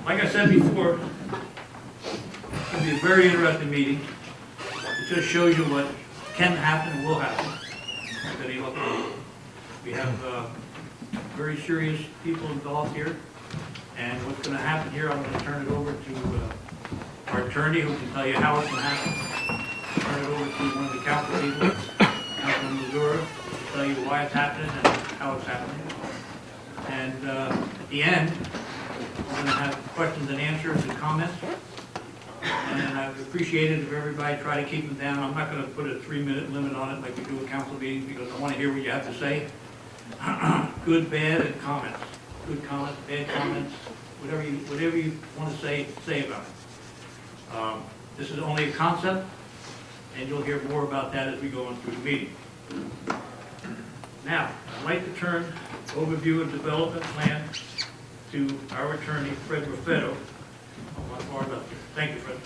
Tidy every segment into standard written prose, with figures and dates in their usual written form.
Like I said before, it's going to be a very interesting meeting. It just shows you what can happen and will happen at any local meeting. We have very serious people involved here, and what's going to happen here, I'm going to turn it over to our attorney who can tell you how it's going to happen. Turn it over to one of the council people, Councilman Missouri, to tell you why it's happening and how it's happening. And at the end, we're going to have questions and answers and comments. And I've appreciated if everybody try to keep them down. I'm not going to put a 3-minute limit on it like we do at council meetings because I want to hear what you have to say. Good, bad, and comments. Good comments, bad comments, whatever you want to say about it. This is only a concept, and you'll hear more about that as we go on through the meeting. Now, I'd like to turn overview of development plan to our attorney, Fred Raffetto. Thank you, Fred.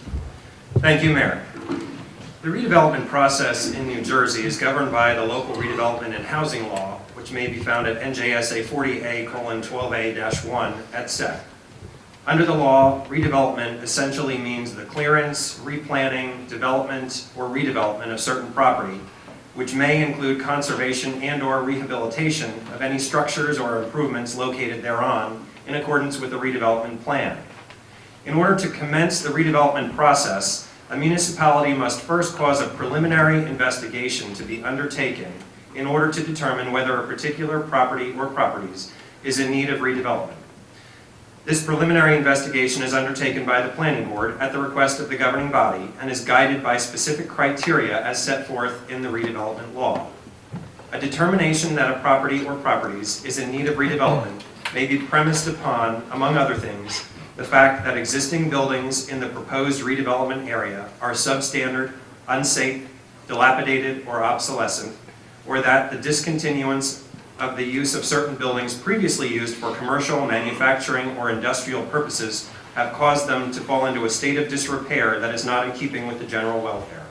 Thank you, Mayor. The redevelopment process in New Jersey is governed by the local redevelopment and housing law, which may be found at NJSA 40A:12A-1 et sec. Under the law, redevelopment essentially means the clearance, replanning, development, or redevelopment of certain property, which may include conservation and/or rehabilitation of any structures or improvements located thereon in accordance with the redevelopment plan. In order to commence the redevelopment process, a municipality must first cause a preliminary investigation to be undertaken in order to determine whether a particular property or properties is in need of redevelopment. This preliminary investigation is undertaken by the Planning Board at the request of the governing body and is guided by specific criteria as set forth in the redevelopment law. A determination that a property or properties is in need of redevelopment may be premised upon, among other things, the fact that existing buildings in the proposed redevelopment area are substandard, unsafe, dilapidated, or obsolescent, or that the discontinuance of the use of certain buildings previously used for commercial, manufacturing, or industrial purposes have caused them to fall into a state of disrepair that is not in keeping with the general welfare.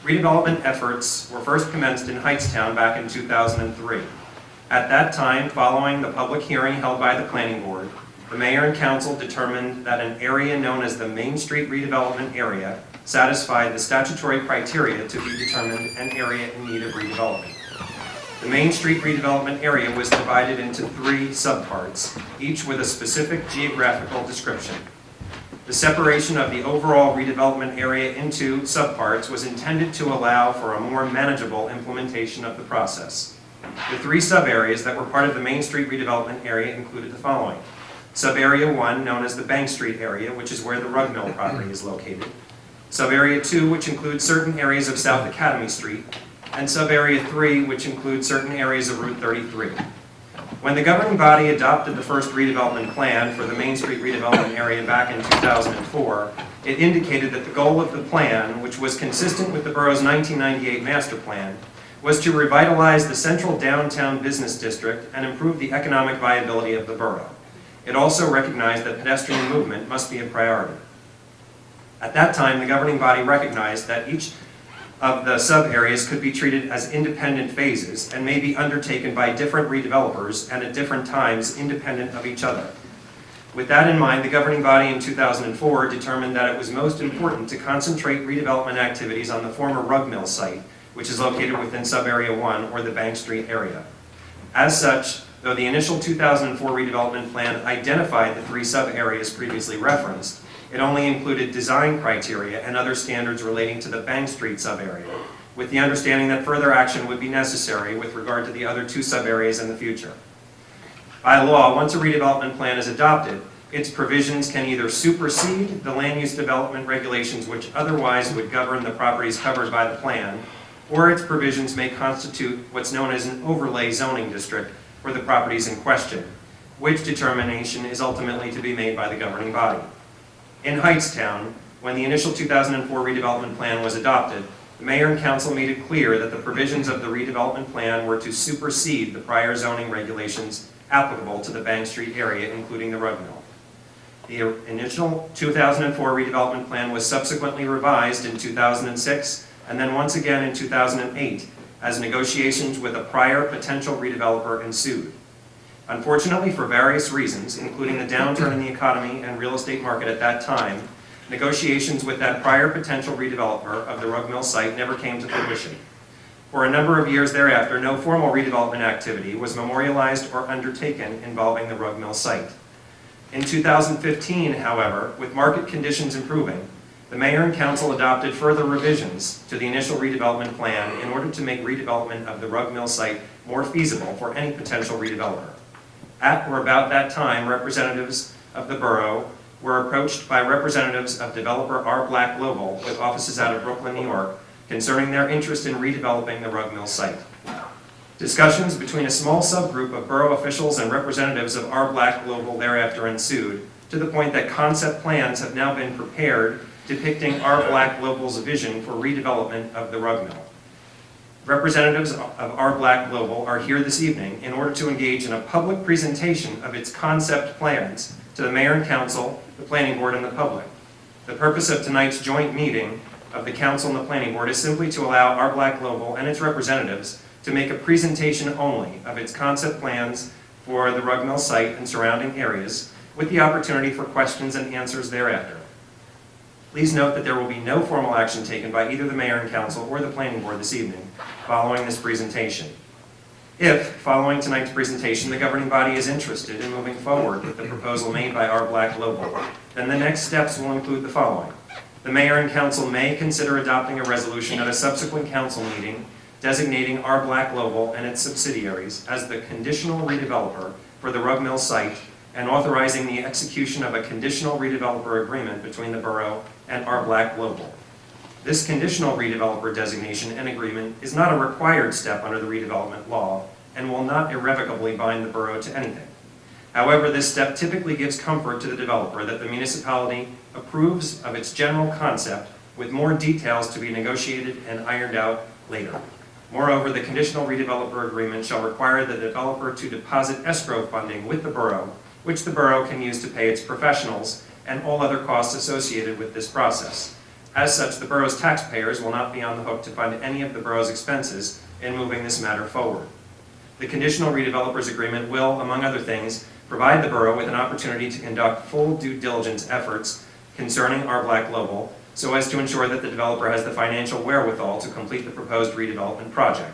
Redevelopment efforts were first commenced in Hightsown back in 2003. At that time, following the public hearing held by the Planning Board, the Mayor and Council determined that an area known as the Main Street Redevelopment Area satisfied the statutory criteria to be determined an area in need of redevelopment. The Main Street Redevelopment Area was divided into 3 subparts, each with a specific geographical description. The separation of the overall redevelopment area into subparts was intended to allow for a more manageable implementation of the process. The 3 sub-areas that were part of the Main Street Redevelopment Area included the following. Sub-Area 1, known as the Bank Street area, which is where the Rug Mill property is located. Sub-Area 2, which includes certain areas of South Academy Street. And Sub-Area 3, which includes certain areas of Route 33. When the governing body adopted the first redevelopment plan for the Main Street Redevelopment Area back in 2004, it indicated that the goal of the plan, which was consistent with the borough's 1998 master plan, was to revitalize the central downtown business district and improve the economic viability of the borough. It also recognized that pedestrian movement must be a priority. At that time, the governing body recognized that each of the sub-areas could be treated as independent phases and may be undertaken by different redevelopers and at different times independent of each other. With that in mind, the governing body in 2004 determined that it was most important to concentrate redevelopment activities on the former Rug Mill site, which is located within Sub-Area 1 or the Bank Street area. As such, though the initial 2004 redevelopment plan identified the 3 sub-areas previously referenced, it only included design criteria and other standards relating to the Bank Street sub-area, with the understanding that further action would be necessary with regard to the other 2 sub-areas in the future. By law, once a redevelopment plan is adopted, its provisions can either supersede the land use development regulations which otherwise would govern the properties covered by the plan, or its provisions may constitute what's known as an overlay zoning district for the properties in question, which determination is ultimately to be made by the governing body. In Hightstown, when the initial 2004 redevelopment plan was adopted, the Mayor and Council made it clear that the provisions of the redevelopment plan were to supersede the prior zoning regulations applicable to the Bank Street area, including the Rug Mill. The initial 2004 redevelopment plan was subsequently revised in 2006 and then once again in 2008 as negotiations with a prior potential redeveloper ensued. Unfortunately, for various reasons, including the downturn in the economy and real estate market at that time, negotiations with that prior potential redeveloper of the Rug Mill site never came to fruition. For a number of years thereafter, no formal redevelopment activity was memorialized or undertaken involving the Rug Mill site. In 2015, however, with market conditions improving, the mayor and council adopted further revisions to the initial redevelopment plan in order to make redevelopment of the Rug Mill site more feasible for any potential redeveloper. At or about that time, representatives of the borough were approached by representatives of developer R. Black Global with offices out of Brooklyn, New York, concerning their interest in redeveloping the Rug Mill site. Discussions between a small subgroup of borough officials and representatives of R. Black Global thereafter ensued, to the point that concept plans have now been prepared depicting R. Black Global's vision for redevelopment of the Rug Mill. Representatives of R. Black Global are here this evening in order to engage in a public presentation of its concept plans to the mayor and council, the planning board, and the public. The purpose of tonight's joint meeting of the council and the planning board is simply to allow R. Black Global and its representatives to make a presentation only of its concept plans for the Rug Mill site and surrounding areas, with the opportunity for questions and answers thereafter. Please note that there will be no formal action taken by either the mayor and council or the planning board this evening following this presentation. If, following tonight's presentation, the governing body is interested in moving forward with the proposal made by R. Black Global, then the next steps will include the following. The mayor and council may consider adopting a resolution at a subsequent council meeting designating R. Black Global and its subsidiaries as the conditional redeveloper for the Rug Mill site and authorizing the execution of a conditional redeveloper agreement between the borough and R. Black Global. This conditional redeveloper designation and agreement is not a required step under the redevelopment law and will not irrevocably bind the borough to anything. However, this step typically gives comfort to the developer that the municipality approves of its general concept with more details to be negotiated and ironed out later. Moreover, the conditional redeveloper agreement shall require the developer to deposit escrow funding with the borough, which the borough can use to pay its professionals and all other costs associated with this process. As such, the borough's taxpayers will not be on the hook to fund any of the borough's expenses in moving this matter forward. The conditional redevelopers agreement will, among other things, provide the borough with an opportunity to conduct full due diligence efforts concerning R. Black Global, so as to ensure that the developer has the financial wherewithal to complete the proposed redevelopment project.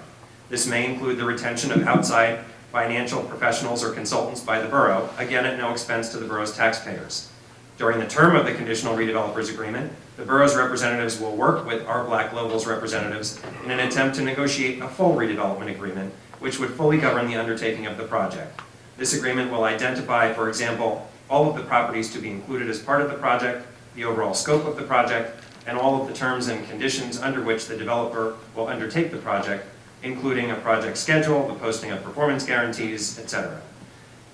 This may include the retention of outside financial professionals or consultants by the borough, again at no expense to the borough's taxpayers. During the term of the conditional redevelopers agreement, the borough's representatives will work with R. Black Global's representatives in an attempt to negotiate a full redevelopment agreement, which would fully govern the undertaking of the project. This agreement will identify, for example, all of the properties to be included as part of the project, the overall scope of the project, and all of the terms and conditions under which the developer will undertake the project, including a project schedule, the posting of performance guarantees, etc.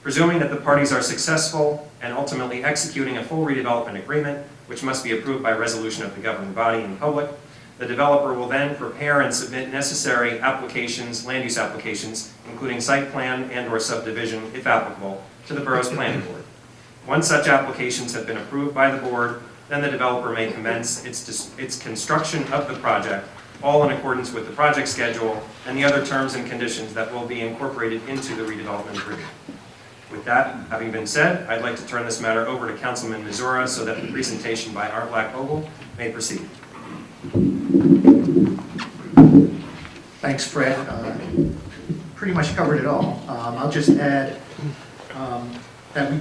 Presuming that the parties are successful and ultimately executing a full redevelopment agreement, which must be approved by resolution of the governing body in public, the developer will then prepare and submit necessary applications, land use applications, including site plan and/or subdivision, if applicable, to the borough's planning board. Once such applications have been approved by the board, then the developer may commence its construction of the project, all in accordance with the project schedule and the other terms and conditions that will be incorporated into the redevelopment agreement. With that having been said, I'd like to turn this matter over to Councilman Missoura so that the presentation by R. Black Global may proceed. Thanks, Fred. Pretty much covered it all. I'll just add that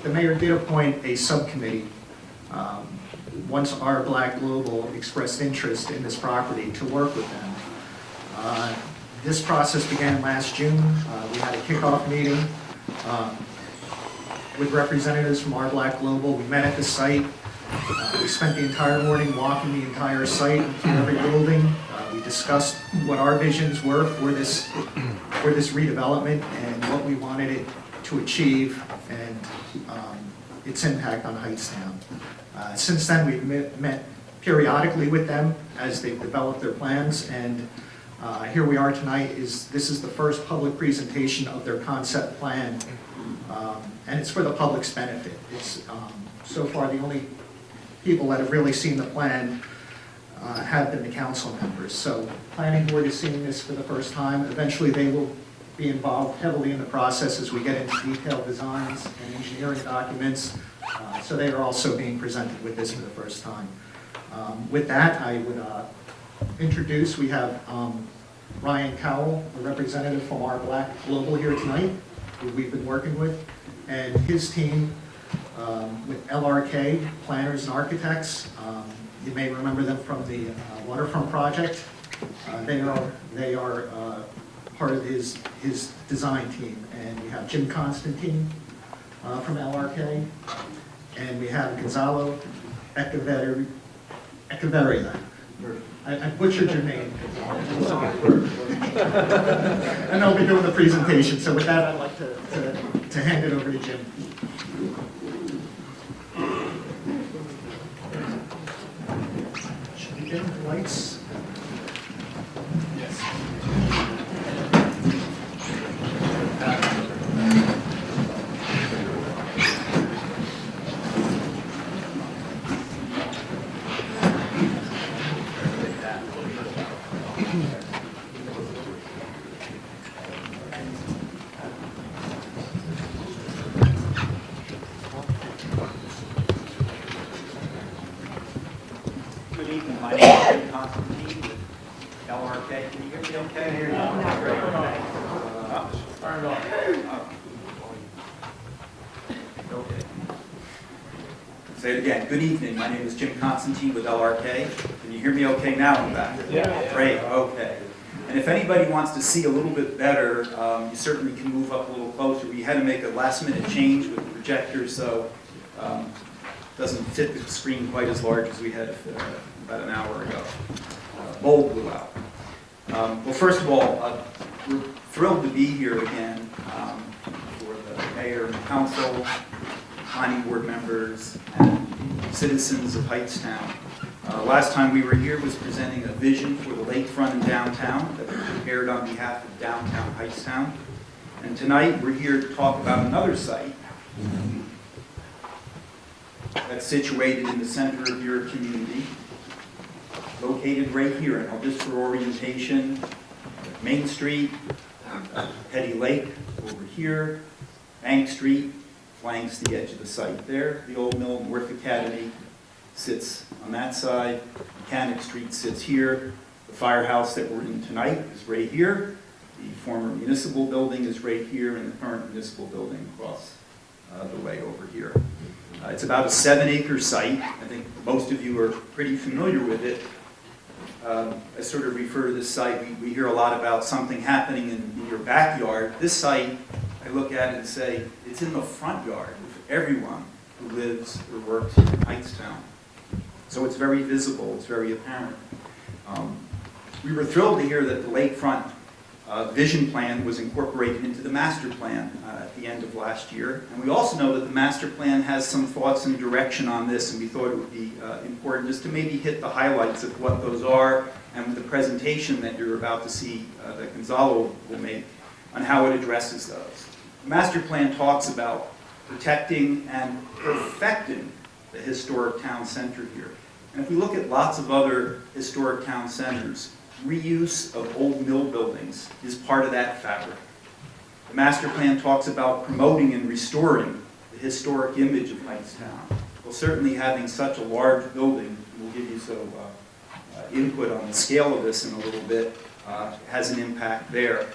the mayor did appoint a subcommittee once R. Black Global expressed interest in this property to work with them. This process began last June. We had a kickoff meeting with representatives from R. Black Global. We met at the site. We spent the entire morning walking the entire site, through every building. We discussed what our visions were for this redevelopment and what we wanted it to achieve and its impact on Hightsown. Since then, we've met periodically with them as they've developed their plans, and here we are tonight. This is the first public presentation of their concept plan, and it's for the public's benefit. It's so far the only people that have really seen the plan have been the council members. So planning board is seeing this for the first time. Eventually they will be involved heavily in the process as we get into detailed designs and engineering documents. So they are also being presented with this for the first time. With that, I would introduce, we have Ryan Cowell, a representative from our Black Global here tonight, who we've been working with, and his team with LRK, Planners and Architects. You may remember them from the waterfront project. They are part of his design team. And we have Jim Constantine from LRK, and we have Gonzalo Echeverria. I butchered your name. And they'll be doing the presentation. So with that, I'd like to hand it over to Jim. Should we dim the lights? Good evening, my name is Jim Constantine with LRK. Can you hear me okay? Great. Turn it off. Okay. Say it again. Good evening, my name is Jim Constantine with LRK. Can you hear me okay now in the back? Yeah. Great, okay. And if anybody wants to see a little bit better, you certainly can move up a little closer. We had to make a last-minute change with the projector, so doesn't fit the screen quite as large as we had about an hour ago. Bulb blew out. Well, first of all, we're thrilled to be here again for the mayor and council, planning board members, and citizens of Hightsown. Last time we were here was presenting a vision for the lakefront in downtown that we prepared on behalf of downtown Hightsown. And tonight we're here to talk about another site that's situated in the center of your community, located right here. And just for orientation, Main Street, Petty Lake over here, Bank Street flanks the edge of the site there. The old mill, North Academy, sits on that side. Mechanic Street sits here. The firehouse that we're in tonight is right here. The former municipal building is right here, and the current municipal building across the way over here. It's about a 7-acre site. I think most of you are pretty familiar with it. I sort of refer to this site, we hear a lot about something happening in your backyard. This site, I look at it and say, it's in the front yard of everyone who lives or works in Hightsown. So it's very visible, it's very apparent. We were thrilled to hear that the lakefront vision plan was incorporated into the master plan at the end of last year. And we also know that the master plan has some thoughts and direction on this, and we thought it would be important just to maybe hit the highlights of what those are and the presentation that you're about to see that Gonzalo will make on how it addresses those. The master plan talks about protecting and perfecting the historic town center here. And if we look at lots of other historic town centers, reuse of old mill buildings is part of that fabric. The master plan talks about promoting and restoring the historic image of Hightsown. Well, certainly having such a large building, we'll give you some input on the scale of this in a little bit, has an impact there.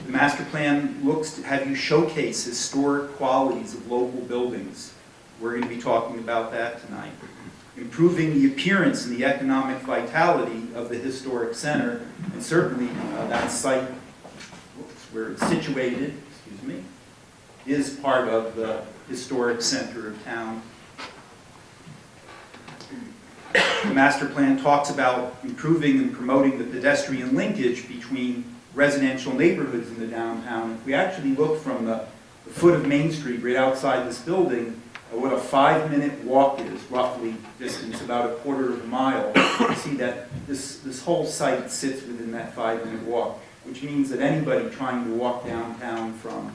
The master plan looks to have you showcase historic qualities of local buildings. We're going to be talking about that tonight. Improving the appearance and the economic vitality of the historic center, and certainly that site where it's situated, is part of the historic center of town. The master plan talks about improving and promoting the pedestrian linkage between residential neighborhoods in the downtown. If we actually look from the foot of Main Street right outside this building, what a 5-minute walk is, roughly distance, about a quarter of a mile. You see that this whole site sits within that 5-minute walk, which means that anybody trying to walk downtown from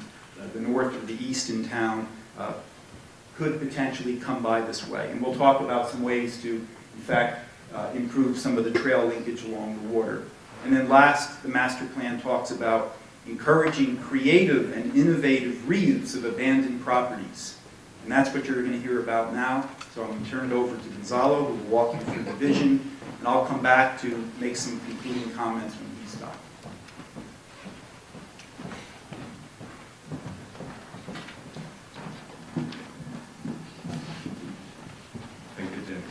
the north or the east in town could potentially come by this way. And we'll talk about some ways to, in fact, improve some of the trail linkage along the water. And then last, the master plan talks about encouraging creative and innovative reuse of abandoned properties. And that's what you're going to hear about now. So I'm going to turn it over to Gonzalo, who will walk you through the vision, and I'll come back to make some concluding comments when he's done. Thank you, Jim.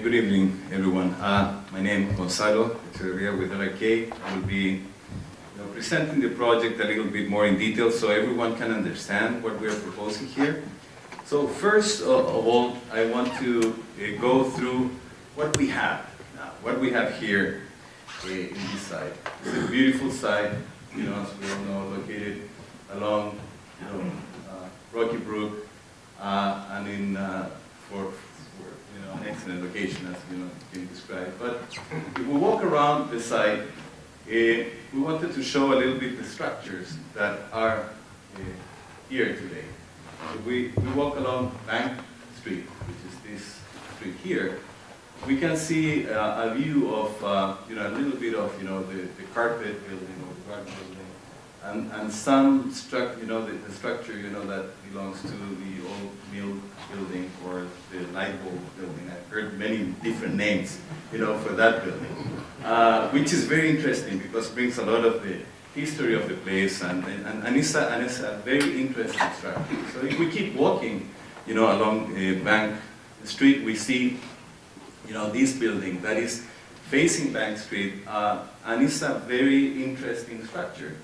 Good evening, everyone. My name is Gonzalo Echeverria with RK. I will be presenting the project a little bit more in detail so everyone can understand what we are proposing here. So first of all, I want to go through what we have. What we have here in this site. It's a beautiful site, as we all know, located along Rocky Brook and in for an excellent location, as been described. But if we walk around the site, we wanted to show a little bit the structures that are here today. So we walk along Bank Street, which is this street here. We can see a view of a little bit of the carpet building or the garden building, and some the structure that belongs to the old mill building or the light bulb building. I've heard many different names for that building, which is very interesting because it brings a lot of the history of the place and it's a very interesting structure. So if we keep walking along Bank Street, we see this building that is facing Bank Street, and it's a very interesting structure.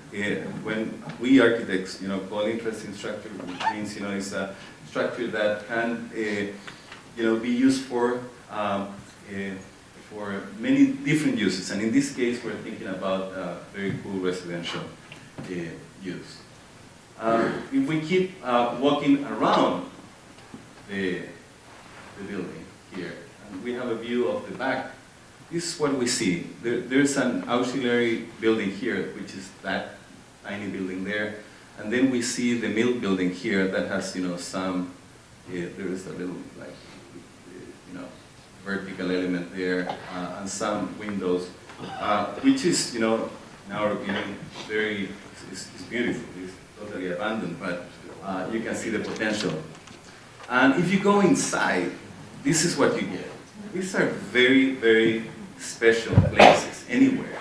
When we architects, call interesting structure, it means, it's a structure that can, be used for many different uses. And in this case, we're thinking about very cool residential use. If we keep walking around the building here, and we have a view of the back, this is what we see. There's an auxiliary building here, which is that tiny building there. And then we see the mill building here that has, some, there is a little, like, vertical element there, and some windows, which is, in our opinion, it's beautiful. It's totally abandoned, but you can see the potential. And if you go inside, this is what you get. These are very, very special places anywhere.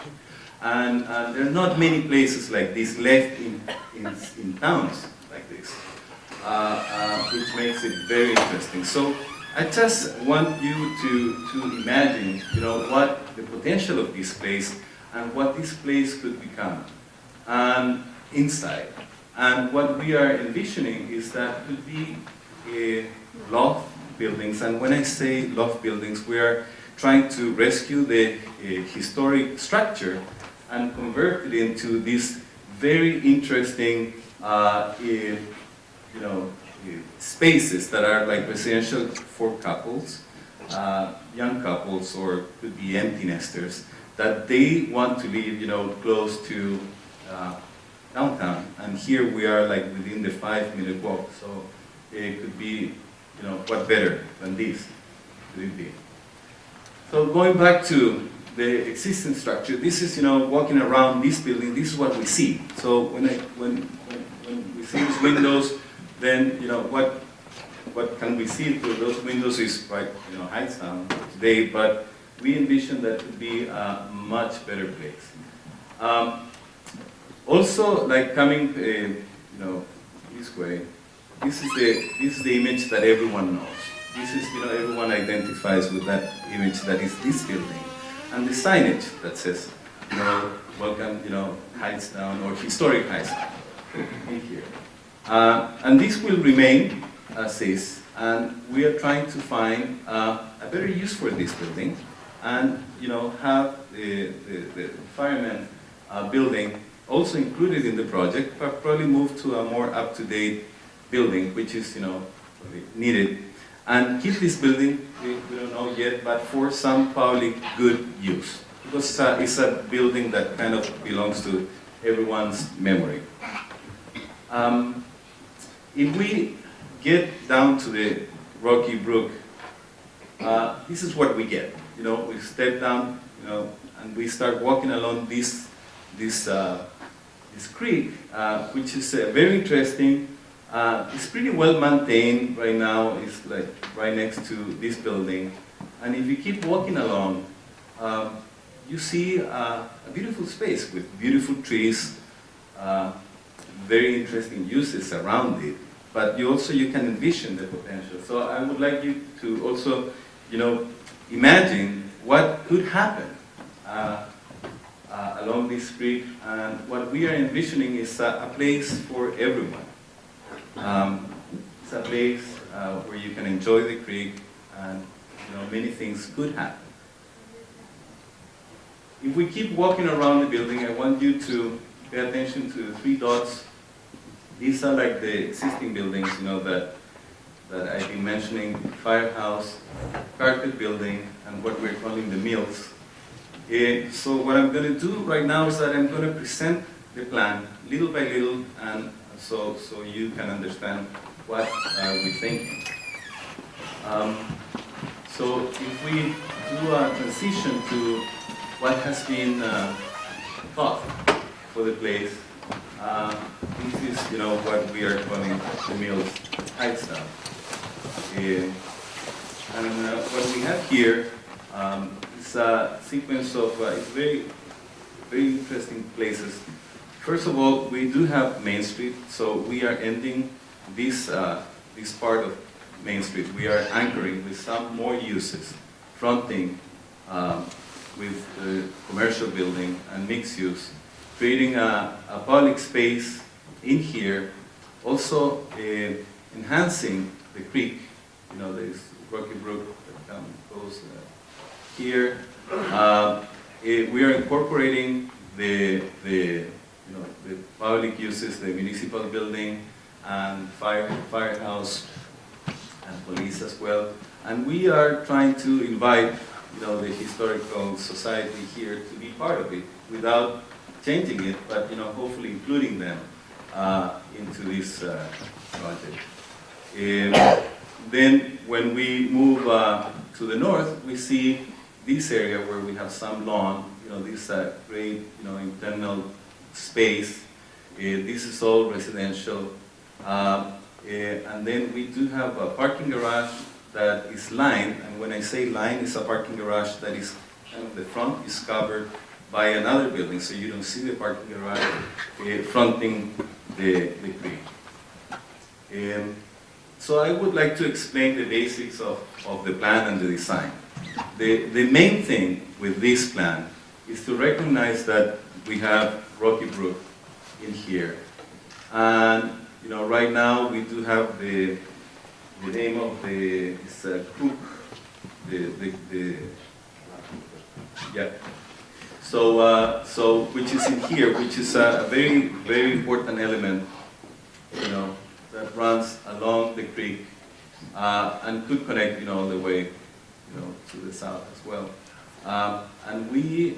And there are not many places like this left in towns like this, which makes it very interesting. So I just want you to imagine, what the potential of this place and what this place could become inside. And what we are envisioning is that could be loft buildings. And when I say loft buildings, we are trying to rescue the historic structure and convert it into this very interesting, spaces that are like residential for couples, young couples, or could be empty nesters, that they want to live, close to downtown. And here we are like within the 5-minute walk, so it could be, what better than this could it be? So going back to the existing structure, this is, walking around this building, this is what we see. So when we see these windows, then, what can we see through those windows is quite, Hightsown today, but we envision that to be a much better place. Also, like coming, this way, this is the image that everyone knows. This is, everyone identifies with that image that is this building. And the signage that says, welcome, Hightsown or historic Hightsown in here. And this will remain as is, and we are trying to find a better use for this building, and have the fireman building also included in the project, but probably move to a more up-to-date building, which is probably needed, and keep this building, we don't know yet, but for some public good use, because it's a building that kind of belongs to everyone's memory. If we get down to the Rocky Brook, this is what we get. we step down, and we start walking along this creek, which is very interesting. It's pretty well maintained right now. It's like right next to this building. And if you keep walking along, you see a beautiful space with beautiful trees, very interesting uses around it. But you can envision the potential. So I would like you to also, imagine what could happen along this creek. And what we are envisioning is a place for everyone. It's a place where you can enjoy the creek, and many things could happen. If we keep walking around the building, I want you to pay attention to the 3 dots. These are like the existing buildings, that I've been mentioning: firehouse, carpet building, and what we're calling the mills. So what I'm going to do right now is that I'm going to present the plan little by little, and so you can understand what we're thinking. So if we do a transition to what has been thought for the place, this is what we are calling the mills Hightsown. And what we have here is a sequence of very, very interesting places. First of all, we do have Main Street, so we are ending this part of Main Street. We are anchoring with some more uses, fronting with the commercial building and mixed use, creating a public space in here, also enhancing the creek. There's Rocky Brook that goes here. We are incorporating the public uses, the municipal building and firehouse and police as well. And we are trying to invite the historical society here to be part of it without changing it, but hopefully including them into this project. Then when we move to the north, we see this area where we have some lawn, this great internal space. This is all residential. And then we do have a parking garage that is lined, and when I say lined, it's a parking garage that is the front is covered by another building, so you don't see the parking garage fronting the creek. So I would like to explain the basics of the plan and the design. The main thing with this plan is to recognize that we have Rocky Brook in here. And right now we do have the name of it's Cook, yeah. So which is in here, which is a very, very important element, that runs along the creek and could connect, all the way, to the south as well. And we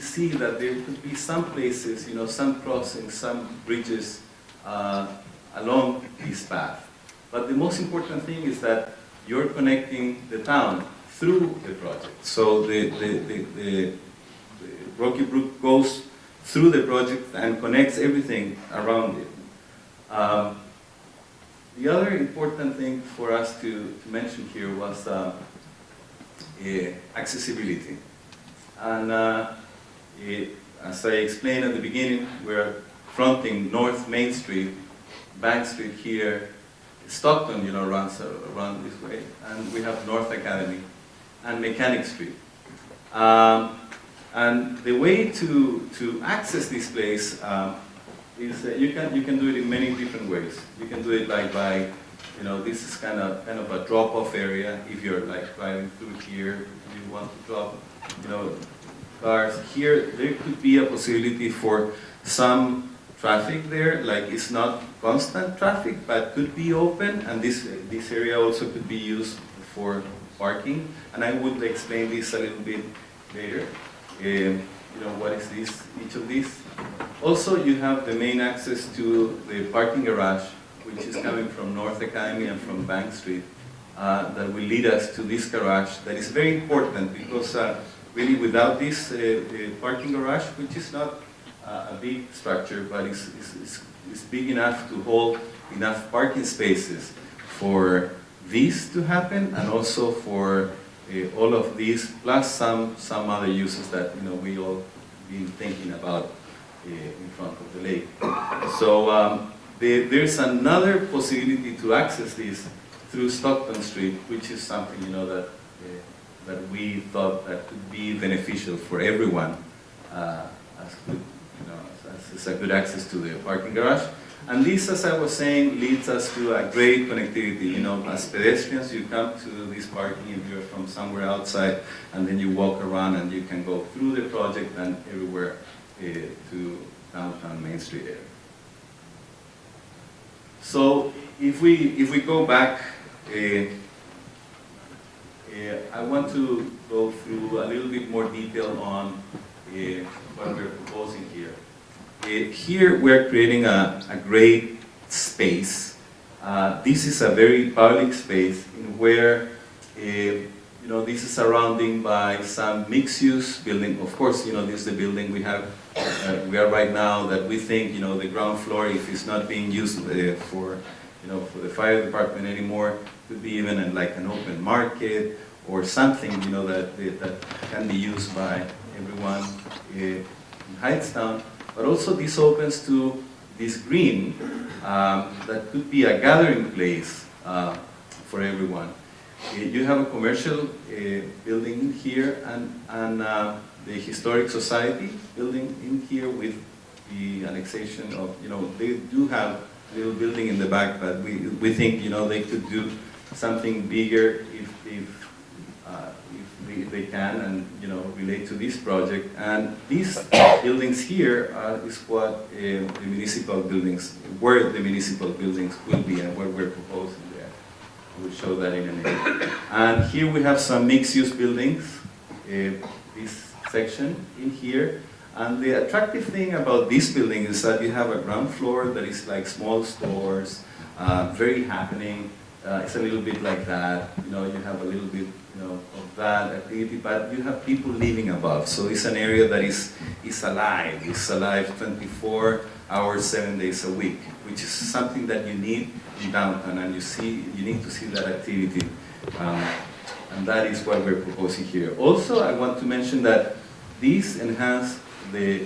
see that there could be some places, some crossings, some bridges along this path. But the most important thing is that you're connecting the town through the project. So the Rocky Brook goes through the project and connects everything around it. The other important thing for us to mention here was accessibility. And as I explained at the beginning, we're fronting North Main Street, Bank Street here, Stockton, runs around this way, and we have North Academy and Mechanic Street. And the way to access this place is that you can do it in many different ways. You can do it like by, this is kind of a drop-off area. If you're like driving through here, you want to drop, cars here. There could be a possibility for some traffic there, like it's not constant traffic, but could be open, and this area also could be used for parking. And I would explain this a little bit later. What is this, each of these? Also, you have the main access to the parking garage, which is coming from North Academy and from Bank Street. that will lead us to this garage that is very important because really without this parking garage, which is not a big structure, but it's big enough to hold enough parking spaces for this to happen and also for all of these, plus some other uses that we all been thinking about in front of the lake. So there's another possibility to access this through Stockton Street, which is something that we thought that could be beneficial for everyone, as a good access to the parking garage. And this, as I was saying, leads us to a great connectivity. As pedestrians, you come to this parking if you're from somewhere outside, and then you walk around and you can go through the project and everywhere to downtown Main Street area. So if we go back, I want to go through a little bit more detail on what we're proposing here. Here we're creating a great space. This is a very public space in where this is surrounded by some mixed-use building. Of course, this is the building we have. We are right now that we think the ground floor, if it's not being used for the fire department anymore, could be even like an open market or something that can be used by everyone in Hightsown. But also this opens to this green that could be a gathering place for everyone. You have a commercial building in here and the Historic Society building in here with the annexation of, they do have a little building in the back, but we think, they could do something bigger if they can and, relate to this project. And these buildings here is what the municipal buildings, where the municipal buildings will be and what we're proposing there. We'll show that in a minute. And here we have some mixed-use buildings, this section in here. And the attractive thing about this building is that you have a ground floor that is like small stores, very happening. It's a little bit like that. You have a little bit, of that activity, but you have people living above. So it's an area that is alive. It's alive 24 hours, 7 days a week, which is something that you need in downtown, and you need to see that activity. And that is what we're proposing here. Also, I want to mention that these enhance the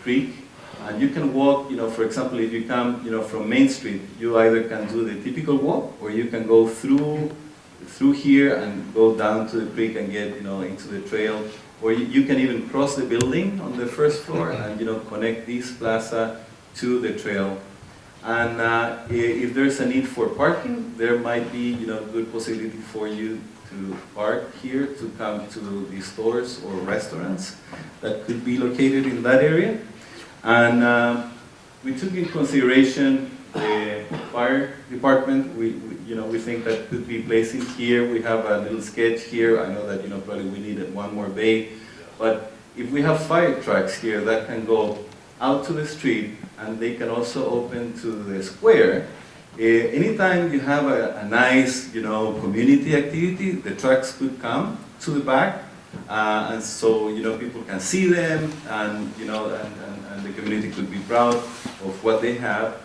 creek. And you can walk, for example, if you come, from Main Street, you either can do the typical walk, or you can go through here and go down to the creek and get, into the trail. Or you can even cross the building on the first floor and, connect this plaza to the trail. And if there's a need for parking, there might be, good possibility for you to park here to come to the stores or restaurants that could be located in that area. And we took in consideration the fire department. We think that could be placed in here. We have a little sketch here. I know that probably we needed one more bay, but if we have fire trucks here that can go out to the street and they can also open to the square. Anytime you have a nice community activity, the trucks could come to the back, and so people can see them, and and the community could be proud of what they have.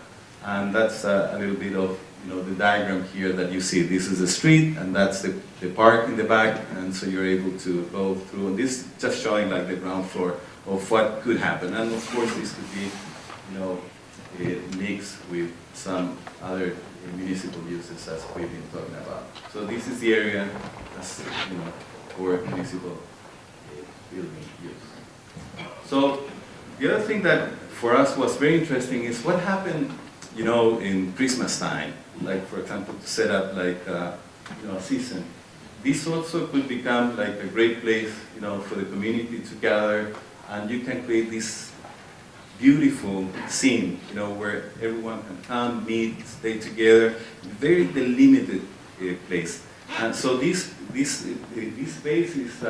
And that's a little bit of the diagram here that you see. This is the street, and that's the park in the back, and so you're able to go through. And this just showing like the ground floor of what could happen. And of course, this could be mixed with some other municipal uses as we've been talking about. So this is the area that's for municipal building use. So the other thing that for us was very interesting is what happened in Christmas time, like for example to set up like a season. This also could become like a great place for the community to gather, and you can create this beautiful scene where everyone can come, meet, stay together, very delimited place. And so this space is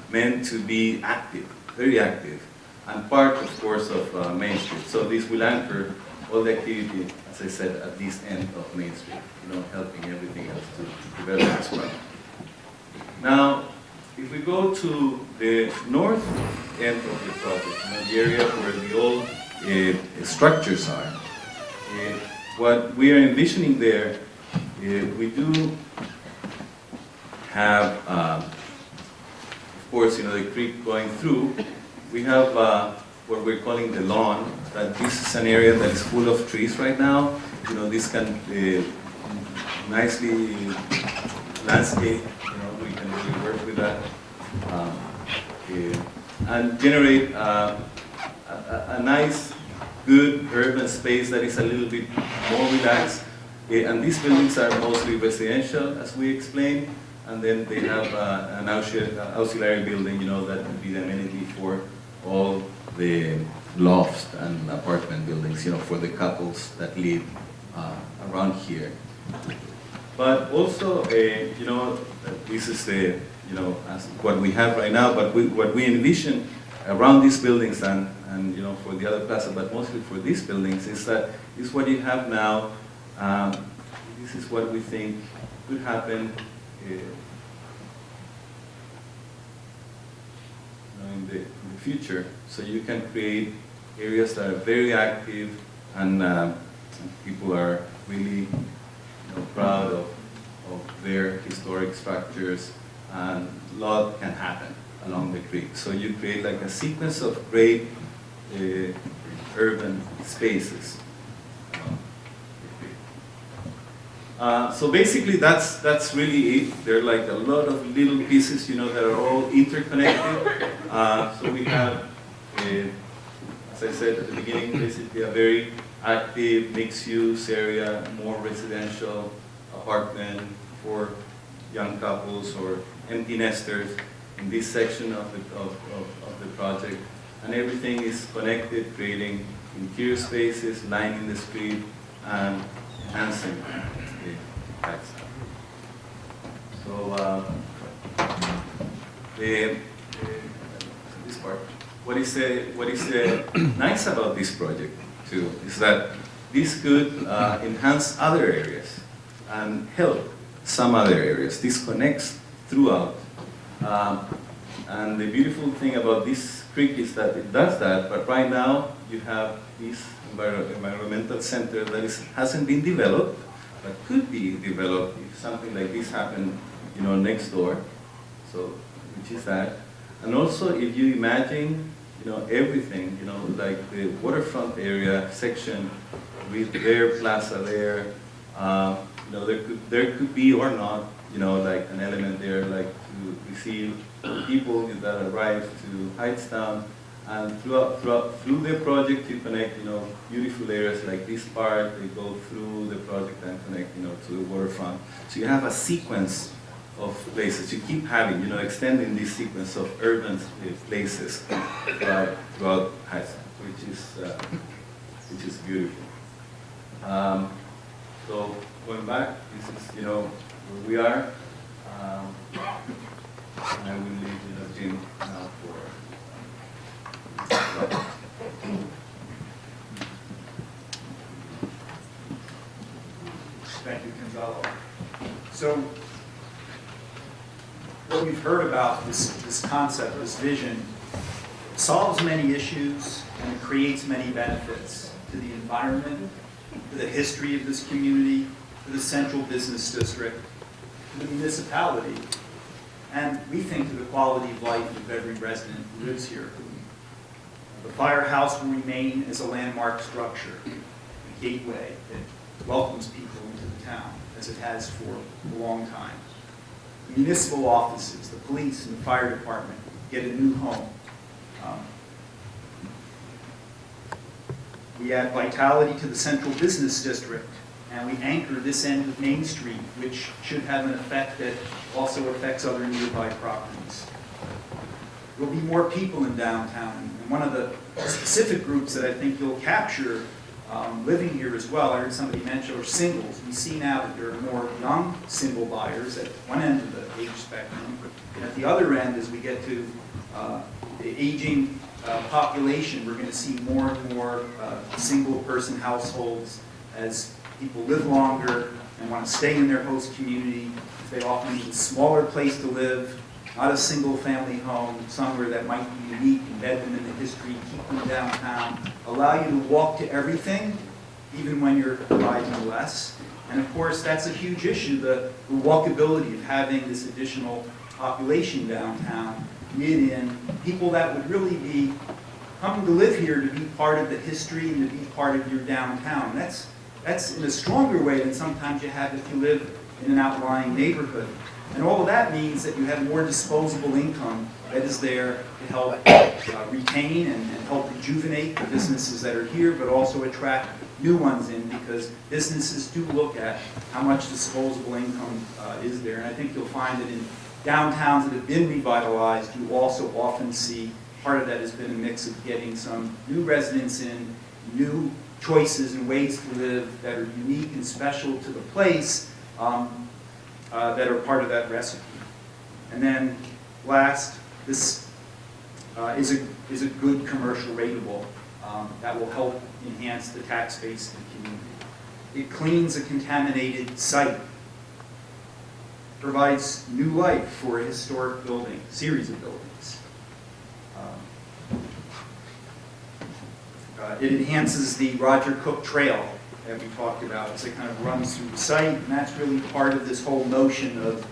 meant to be active, very active, and part of course of Main Street. So this will anchor all the activity, as I said, at this end of Main Street, helping everything else to develop this project. Now, if we go to the north end of the project, the area where the old structures are, what we are envisioning there, we do have, of course, the creek going through. We have what we're calling the lawn. That this is an area that is full of trees right now. This can nicely landscape. We can really work with that and generate a nice, good urban space that is a little bit more relaxed. And these buildings are mostly residential, as we explained. And then they have an auxiliary building, that would be the amenity for all the lofts and apartment buildings, for the couples that live around here. But also, this is the, as what we have right now, but what we envision around these buildings and for the other plaza, but mostly for these buildings, is that is what you have now. This is what we think could happen in the future. So you can create areas that are very active and people are really proud of their historic structures, and a lot can happen along the creek. So you create like a sequence of great urban spaces. So basically that's really it. There are like a lot of little pieces, that are all interconnected. So we have, as I said at the beginning, basically a very active mixed-use area, more residential apartment for young couples or empty nesters in this section of the project. And everything is connected, creating interior spaces, lining the street, and enhancing the Hightsown. So this part. What is nice about this project too is that this could enhance other areas and help some other areas. This connects throughout. And the beautiful thing about this creek is that it does that, but right now you have this environmental center that hasn't been developed, but could be developed if something like this happened, next door. So, which is that. And also, if you imagine, everything, like the waterfront area section with their plaza there, there could be or not, like an element there, like to receive people that arrive to Hightsown, and through the project you connect, beautiful areas like this part. They go through the project and connect, to the waterfront. So you have a sequence of places. You keep having, extending this sequence of urban places throughout Hightsown, which is beautiful. So going back, this is, where we are. And I will leave Jim now for. Thank you, Gonzalo. So, what we've heard about this concept, this vision, solves many issues and creates many benefits to the environment, to the history of this community, to the central business district, to the municipality, and we think to the quality of life of every resident who lives here. The firehouse will remain as a landmark structure, a gateway that welcomes people into the town, as it has for a long time. The municipal offices, the police and the fire department get a new home. We add vitality to the central business district, and we anchor this end of Main Street, which should have an effect that also affects other nearby properties. There will be more people in downtown, and one of the specific groups that I think you'll capture living here as well, I heard somebody mention, are singles. We see now that there are more young single buyers at one end of the age spectrum, and at the other end, as we get to the aging population, we're going to see more and more single-person households as people live longer and want to stay in their host community. They often need a smaller place to live, not a single-family home, somewhere that might be unique, embed them in the history, keep them downtown, allow you to walk to everything, even when you're providing less. And of course, that's a huge issue, the walkability of having this additional population downtown, in people that would really be coming to live here to be part of the history and to be part of your downtown. That's in a stronger way than sometimes you have if you live in an outlying neighborhood. And all of that means that you have more disposable income that is there to help retain and help rejuvenate the businesses that are here, but also attract new ones in, because businesses do look at how much disposable income is there. And I think you'll find that in downtowns that have been revitalized, you also often see part of that has been a mix of getting some new residents in, new choices and ways to live that are unique and special to the place, that are part of that recipe. And then last, this is a good commercial rateable that will help enhance the tax base of the community. It cleans a contaminated site, provides new life for a historic building, series of buildings. It enhances the Roger Cook Trail that we talked about, as it kind of runs through the site, and that's really part of this whole notion of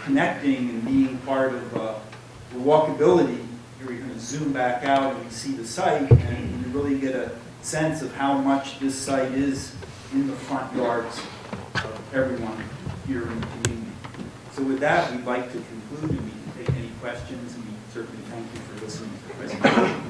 connecting and being part of the walkability. Here we're going to zoom back out and we see the site, and you really get a sense of how much this site is in the front yards of everyone here in the community. So with that, we'd like to conclude, and we can take any questions, and we certainly thank you for listening to the presentation.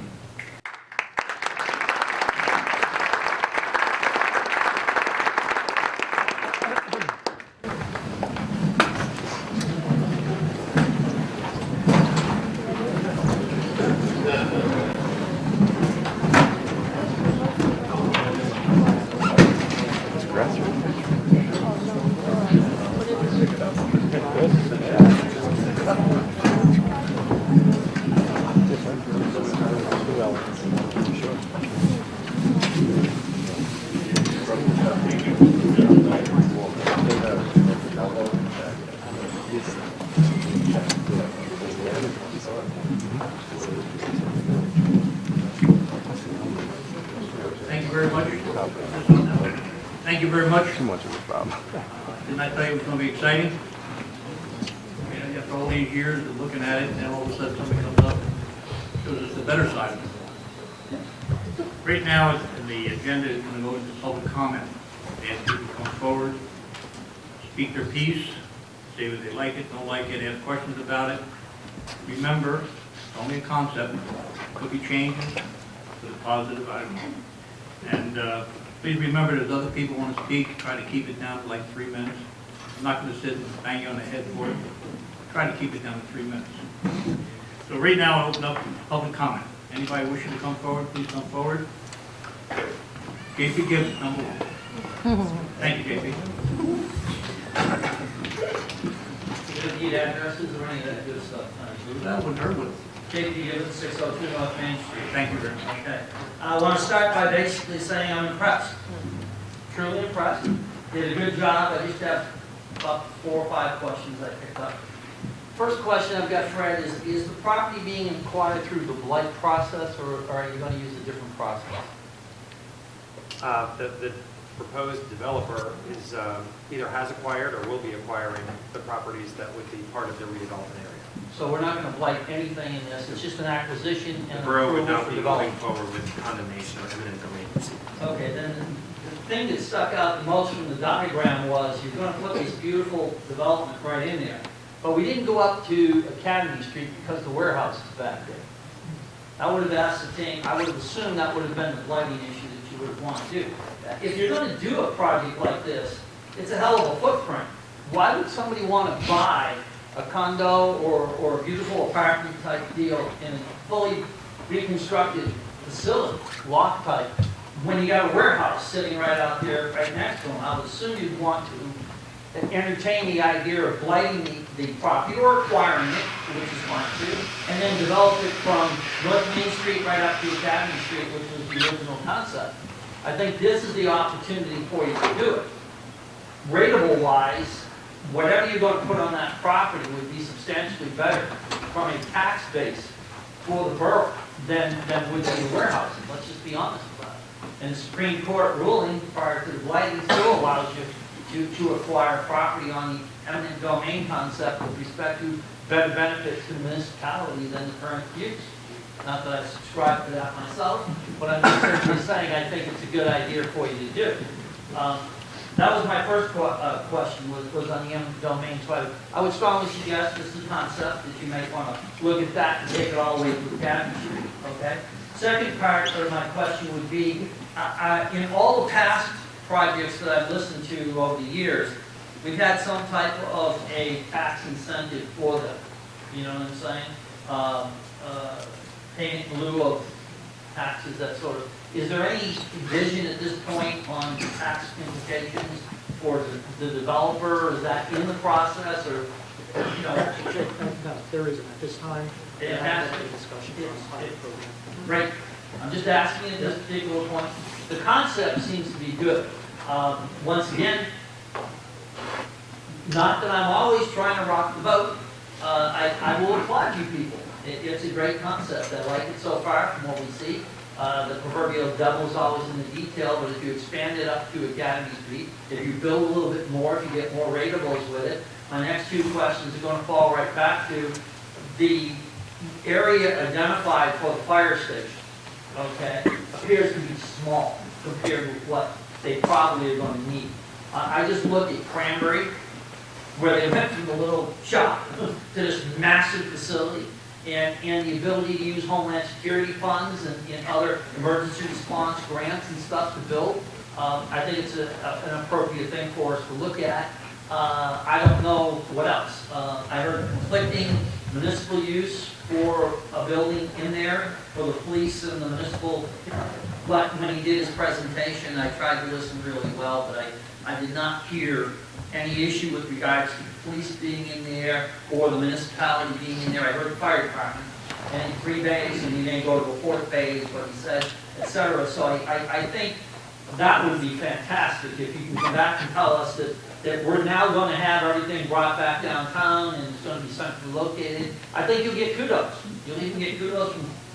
Thank you very much. Thank you very much. Too much of a problem. Didn't I tell you it was going to be exciting? And after all these years of looking at it, and then all of a sudden somebody comes up and shows us the better side of it. Right now, the agenda is going to go into public comment. They have people come forward, speak their piece, say whether they like it, don't like it, ask questions about it. Remember, it's only a concept. It could be changing to the positive, I don't know. And please remember, there's other people who want to speak. Try to keep it down to like 3 minutes. I'm not going to sit and bang you on the head for it. Try to keep it down to 3 minutes. So right now, I'll open up public comment. Anybody wishing to come forward, please come forward. JP Gibbs, number 1. Thank you, JP. You don't need addresses or any of that good stuff, That wouldn't hurt, would it? JP Gibbons, 602 North Main Street. Thank you very much. Okay. I want to start by basically saying I'm impressed. Truly impressed. Did a good job. I just have about 4 or 5 questions I picked up. First question I've got, Fred, is the property being acquired through the blight process, or are you going to use a different process? The proposed developer is either has acquired or will be acquiring the properties that would be part of the redevelopment area. So we're not going to blight anything in this. It's just an acquisition and The an borough would approval not for be moving development. forward with condemnation or eminent domain proceedings. Okay, then the thing that stuck out the most from the diagram was you're going to put this beautiful development right in there. But we didn't go up to Academy Street because the warehouse is back there. I would have ascertained, I would have assumed that would have been the blighting issue that you would have wanted to do. If you're going to do a project like this, it's a hell of a footprint. Why would somebody want to buy a condo or a beautiful apartment type deal in a fully reconstructed facility, lock type, when you got a warehouse sitting right out there, right next to them? I would assume you'd want to entertain the idea of blighting the property or acquiring it, which is fine too, and then develop it from North Main Street right up to Academy Street, which was the original concept. I think this is the opportunity for you to do it. Rateable wise, whatever you're going to put on that property would be substantially better from a tax base for the borough than would be the warehousing. Let's just be honest about it. And the Supreme Court ruling prior to the blighting still allows you to acquire property on the eminent domain concept with respect to better benefits to the municipality than the current use. Not that I subscribe to that myself, but I'm just simply saying I think it's a good idea for you to do. That was my first question, was on the eminent domain. So I would strongly suggest this is a concept that you may want to look at that and take it all the way to Academy Street, okay? Second part of my question would be, in all the past projects that I've listened to over the years, we've had some type of a tax incentive for them. You know what I'm saying? Payment in lieu of taxes, that sort of. Is there any vision at this point on tax implications for the developer? Is that in the process, or, you know? No, there isn't at this time. It has a discussion on the pilot program. Right. I'm just asking at this particular point. The concept seems to be good. Once again, not that I'm always trying to rock the boat. I will applaud you people. It's a great concept. I like it so far from what we see. The proverbial devil's always in the detail, but if you expand it up to Academy Street, if you build a little bit more, if you get more ratables with it, my next two questions are going to fall right back to the area identified for the fire station, okay, appears to be small compared with what they probably are going to need. I just looked at Cranberry, where they went from the little shop to this massive facility, and the ability to use Homeland Security funds and other emergency response grants and stuff to build. I think it's an appropriate thing for us to look at. I don't know what else. I heard conflicting municipal use for a building in there for the police and the municipal. But when he did his presentation, I tried to listen really well, but I did not hear any issue with regards to the police being in there or the municipality being in there. I heard the fire department and 3 bays, and you may go to a 4th bay, is what he said, etc. So I think that would be fantastic if you can come back and tell us that we're now going to have everything brought back downtown and it's going to be centrally located. I think you'll get kudos. You'll even get kudos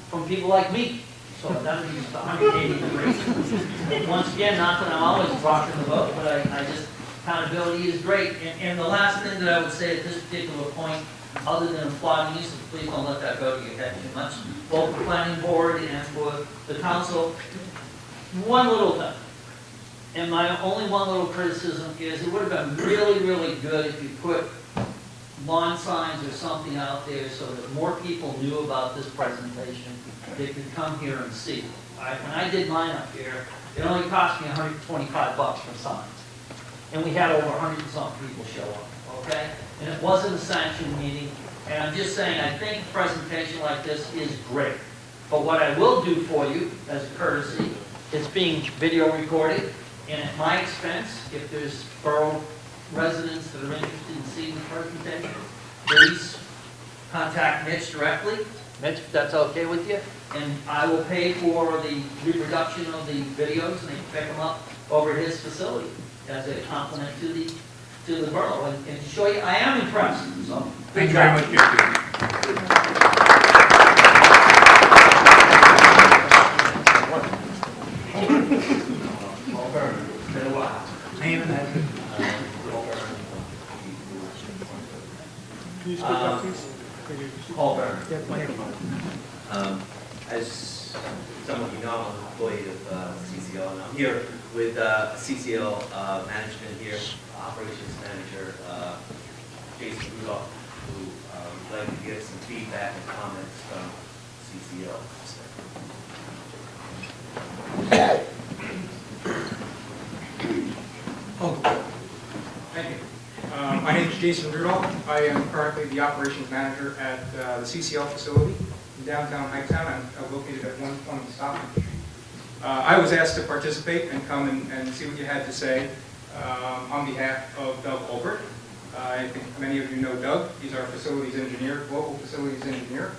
from people like me. So that would be 180 degrees. Once again, not that I'm always rocking the boat, but I just, accountability is great. And the last thing that I would say at this particular point, other than applauding you, so please don't let that go to your head too much, both the planning board and for the council, one little thing. And my only one little criticism is it would have been really, really good if you put lawn signs or something out there so that more people knew about this presentation. They could come here and see. When I did mine up here, it only cost me $125 for signs. And we had over 100 and something people show up, okay? And it wasn't a sanctioned meeting. And I'm just saying, I think a presentation like this is great. But what I will do for you, as a courtesy, it's being video recorded. And at my expense, if there's borough residents that are interested in seeing the presentation, please contact Mitch directly. Mitch, if that's okay with you. And I will pay for the reproduction of the videos, and they can pick them up over at his facility as a compliment to the borough. And to show you, I am impressed. So, Thank you very much, Jeffrey. Name and address. Can you speak up, please? Paul Byrne. Yeah, microphone. As some of you know, I'm an employee of CCL, and I'm here with CCL management here, operations manager Jason Rudolph, who would like to get some feedback and comments from CCL. Thank you. My name is Jason Rudolph. I am currently the operations manager at the CCL facility in downtown Hightsown. I'm located at 120 Stockton Street. I was asked to participate and come and see what you had to say on behalf of Doug Olbert. I think many of you know Doug. He's our facilities engineer, global facilities engineer.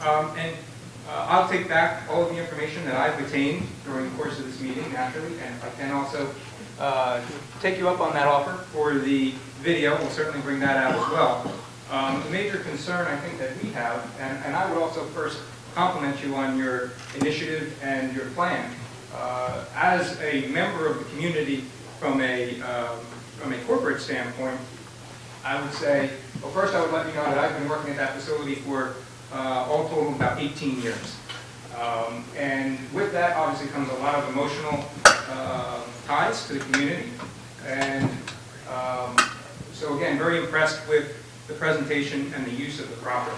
I'll take back all of the information that I've attained during the course of this meeting, naturally, and if I can also take you up on that offer for the video. We'll certainly bring that out as well. The major concern I think that we have, and I would also first compliment you on your initiative and your plan. As a member of the community from a corporate standpoint, I would say, well, first I would let you know that I've been working at that facility for all total about 18 years. And with that obviously comes a lot of emotional ties to the community. And so again, very impressed with the presentation and the use of the property.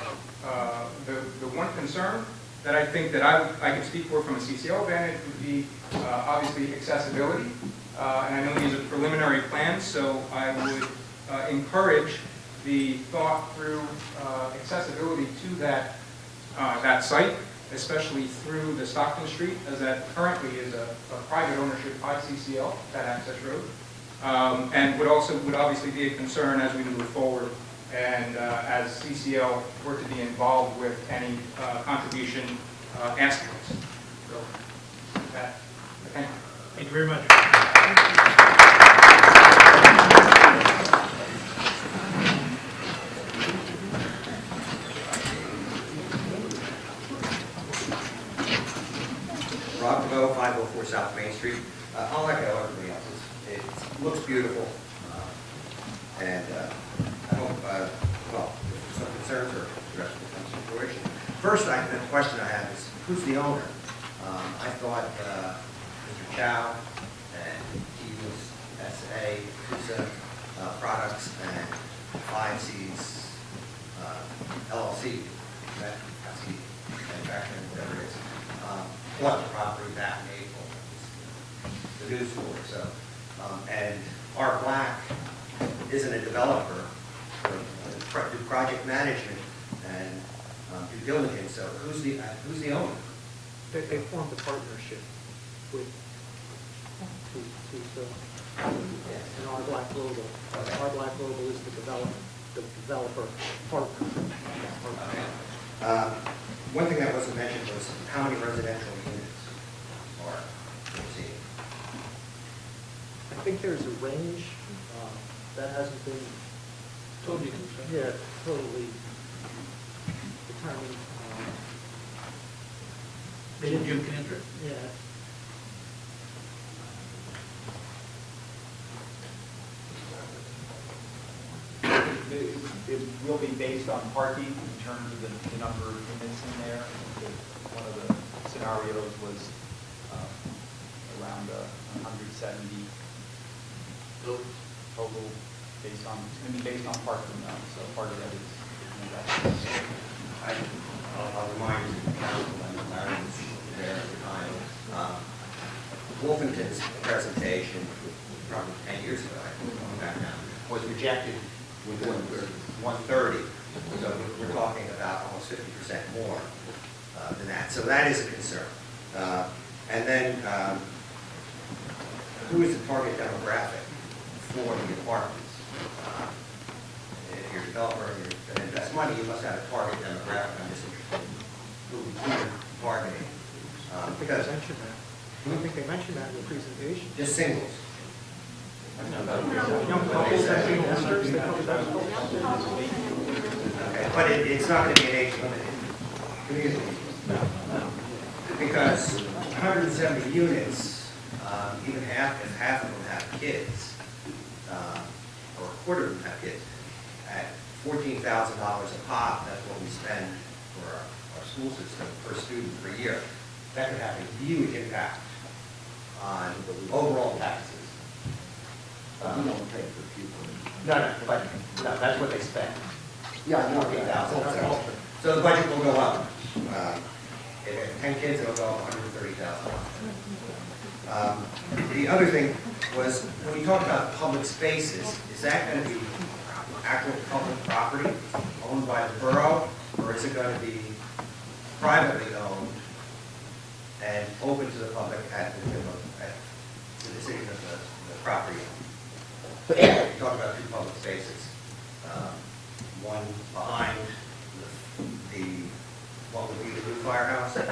The one concern that I think that I could speak for from a CCO advantage would be obviously accessibility. And I know these are preliminary plans, so I would encourage the thought through accessibility to that site, especially through the Stockton Street, as that currently is a private ownership by CCL, that access road, and would obviously be a concern as we move forward and as CCL were to be involved with any contribution estimates. So, with that, thank you. Thank you very much. Rob DeVoe, 504 South Main Street. I'll echo everybody else's. It looks beautiful. And I hope, well, if some concerns or the rest will come to fruition. First, the question I have is, who's the owner? I thought Mr. Chow and he was SA, Kusa Products, and 5C's LLC, that's the manufacturing, whatever it is, bought the property back in April. The news story. So, and Art Black isn't a developer, do project management and due diligence. So who's the owner? They formed a partnership with and our Black Global. Okay. Our Black Global is the developer partner. Okay. One thing that wasn't mentioned was how many residential units are foreseen? I think there's a range that hasn't been totally determined. Maybe Jim can answer it. Yeah. It will be based on parking in terms of the number of units in there. One of the scenarios was around 170 total based on, it's going to be based on parking now, so part of that is investment. I'll remind the council and Larry was there at the time. Wolfington's presentation, probably 10 years ago, I think, going back now, was rejected with 130. So we're talking about almost 50% more than that. So that is a concern. And then, who is the target demographic for the apartments? If you're a developer and you're going to invest money, you must have a target demographic. I'm just interested in who you're targeting. Because I think they mentioned that in the presentation. just singles. Young couples that be investors, they cover those. Okay, but it's not going to be an age-limited community. Because 170 units, even if half of them have kids, or a quarter of them have kids, at $14,000 a pop, that's what we spend for our school system per student per year. That could have a huge impact on the overall taxes. We don't pay for pupil. No, but that's what they spend. Yeah, I know that. 14,000. So the budget will go up. If you have 10 kids, it'll go up $130,000. The other thing was, when you talk about public spaces, is that going to be actual public property owned by the borough, or is it going to be privately owned and open to the public at the decision of the property owner? talking about two public spaces. One behind what would be the new firehouse, and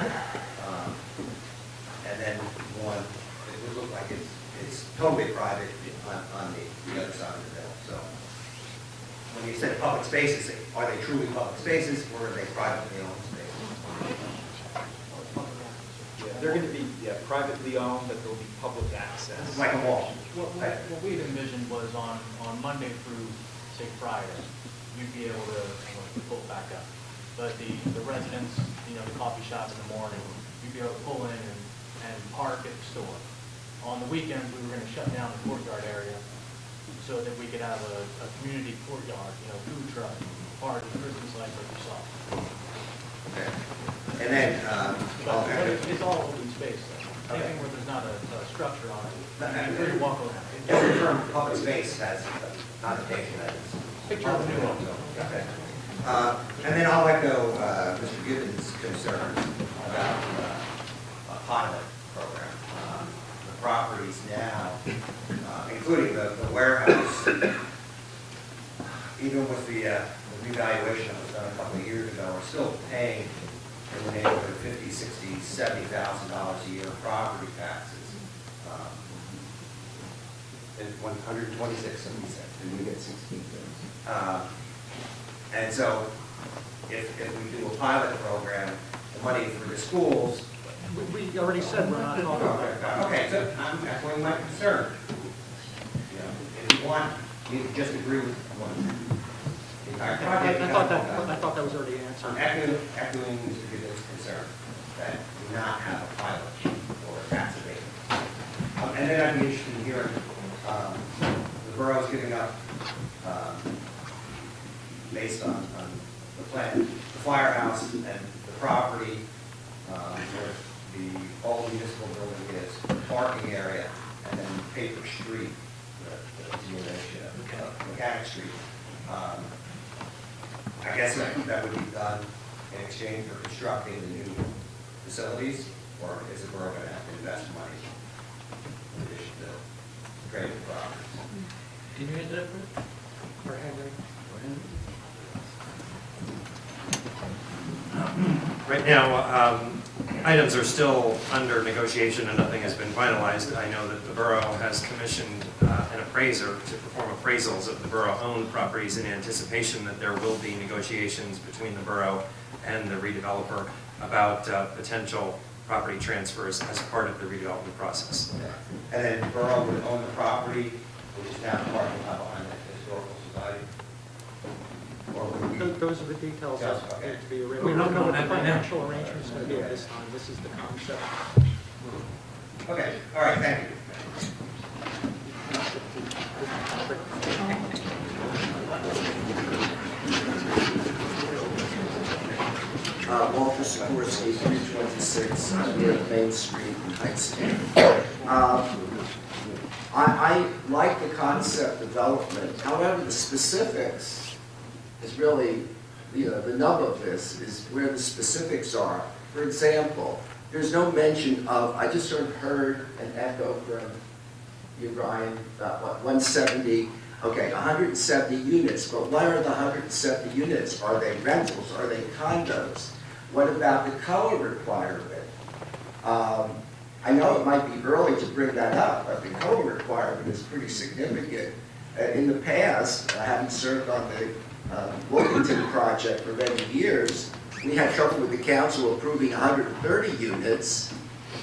then one, it would look like it's totally private on the other side of the bill. So when you said public spaces, are they truly public spaces or are they privately owned spaces? Yeah, they're going to be, privately owned, but there'll be public access. Like a wall? What we had envisioned was on Monday through, say, Friday, you'd be able to pull back up. But the residents, the coffee shop in the morning, you'd be able to pull in and park at the store. On the weekends, we were going to shut down the courtyard area so that we could have a community courtyard, food truck, party, Christmas lights like you saw. Okay. And then, But it's all open space, though. Anything where there's not a structure on it, you can walk around. every term public space has a connotation that is. Picture of the new one. Okay. And then I'll echo Mr. Gibbons' concerns about a pilot program. The properties now, including the warehouse, even with the revaluation that was done a couple of years ago, are still paying in the neighborhood of $50,000, $60,000, $70,000 a year in property taxes. And 126, somebody said. And you get 16 days. And so if we do a pilot program, the money for the schools. We already said we're not talking about that. Okay, so I'm echoing my concern. If you want, you can just agree with one. The entire project. I thought that was already answered. I'm echoing Mr. Gibbons' concern that do not have a pilot or a tax abatement. And then I'd be interested in hearing the borough's giving up, based on the plan, the firehouse and the property where the old municipal building is, the parking area, and then Paper Street, the continuation of Mechanic Street. I guess that would be done in exchange for constructing the new facilities, or is the borough going to have to invest money in addition to creating the properties? Can you answer that, Chris? Or Henry? Right now, items are still under negotiation and nothing has been finalized. I know that the borough has commissioned an appraiser to perform appraisals of the borough-owned properties in anticipation that there will be negotiations between the borough and the redeveloper about potential property transfers as part of the redevelopment process. And then the borough would own the property, which is now part of behind the historical society? Or would we? Those are the details that Okay. need to be arranged. We don't know what the financial arrangement's going to be at this time. This is the concept. Okay, all right, thank you. Walter Sikorsky, 326 near Main Street in Hightsown. I like the concept development. However, the specifics is really, the nub of this is where the specifics are. For example, there's no mention of, I just sort of heard an echo from you, Brian, about what, 170, okay, 170 units, but what are the 170 units? Are they rentals? Are they condos? What about the color requirement? I know it might be early to bring that up, but the color requirement is pretty significant. In the past, having served on the Wilmington project for many years, we had trouble with the council approving 130 units.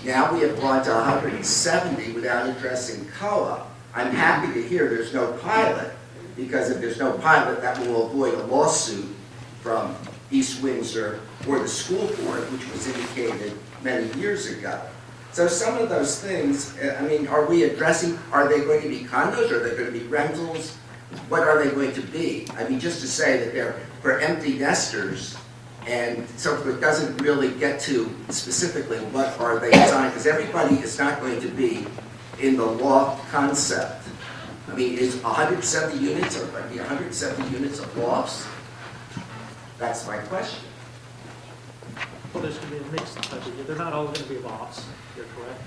Now we have gone to 170 without addressing color. I'm happy to hear there's no pilot, because if there's no pilot, that will avoid a lawsuit from East Windsor or the school board, which was indicated many years ago. So some of those things, I mean, are we addressing, are they going to be condos, are they going to be rentals? What are they going to be? I mean, just to say that they're for empty nesters, and so it doesn't really get to specifically what are they designed, because everybody is not going to be in the loft concept. I mean, is 170 units, or going to be 170 units of lofts? That's my question. Well, there's going to be a mix, they're not all going to be lofts, you're correct.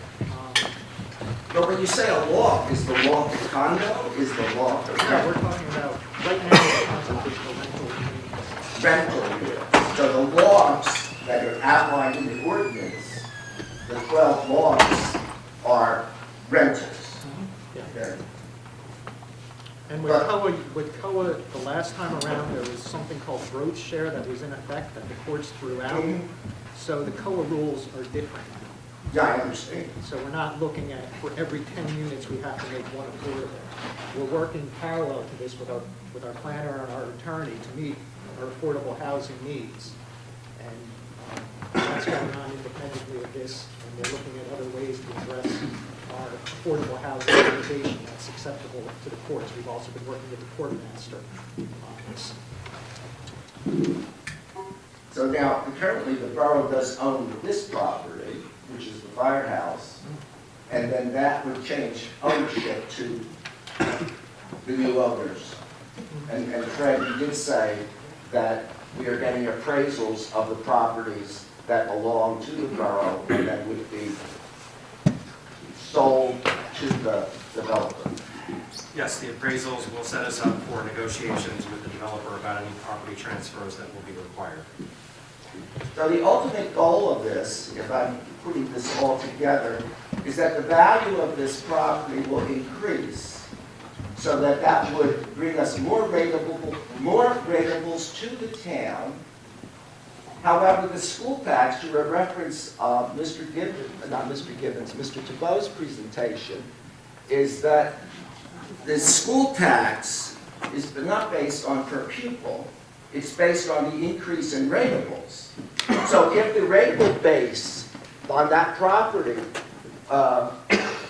But when you say a loft, is the loft a condo? Is the loft a Yeah, we're talking about, right now, the concept is the rental unit. rental unit? So the lofts that are outlined in the ordinance, the 12 lofts are rentals. Yeah. Okay. And with COA, the last time around, there was something called growth share that was in effect that the courts threw out. So the COA rules are different. Yeah, I understand. So we're not looking at, for every 10 units, we have to make one affordable. We're working parallel to this with our planner and our attorney to meet our affordable housing needs. And that's going on independently of this, and we're looking at other ways to address our affordable housing litigation that's acceptable to the courts. We've also been working with the court master on this. So now, currently, the borough does own this property, which is the firehouse, and then that would change ownership to the new owners. And Fred, you did say that we are getting appraisals of the properties that belong to the borough and that would be sold to the developer. Yes, the appraisals will set us up for negotiations with the developer about any property transfers that will be required. So the ultimate goal of this, if I'm putting this all together, is that the value of this property will increase so that that would bring us more ratables to the town. However, the school tax, to reference Mr. Thibault's presentation, is that the school tax is not based on per pupil, it's based on the increase in ratables. So if the ratable base on that property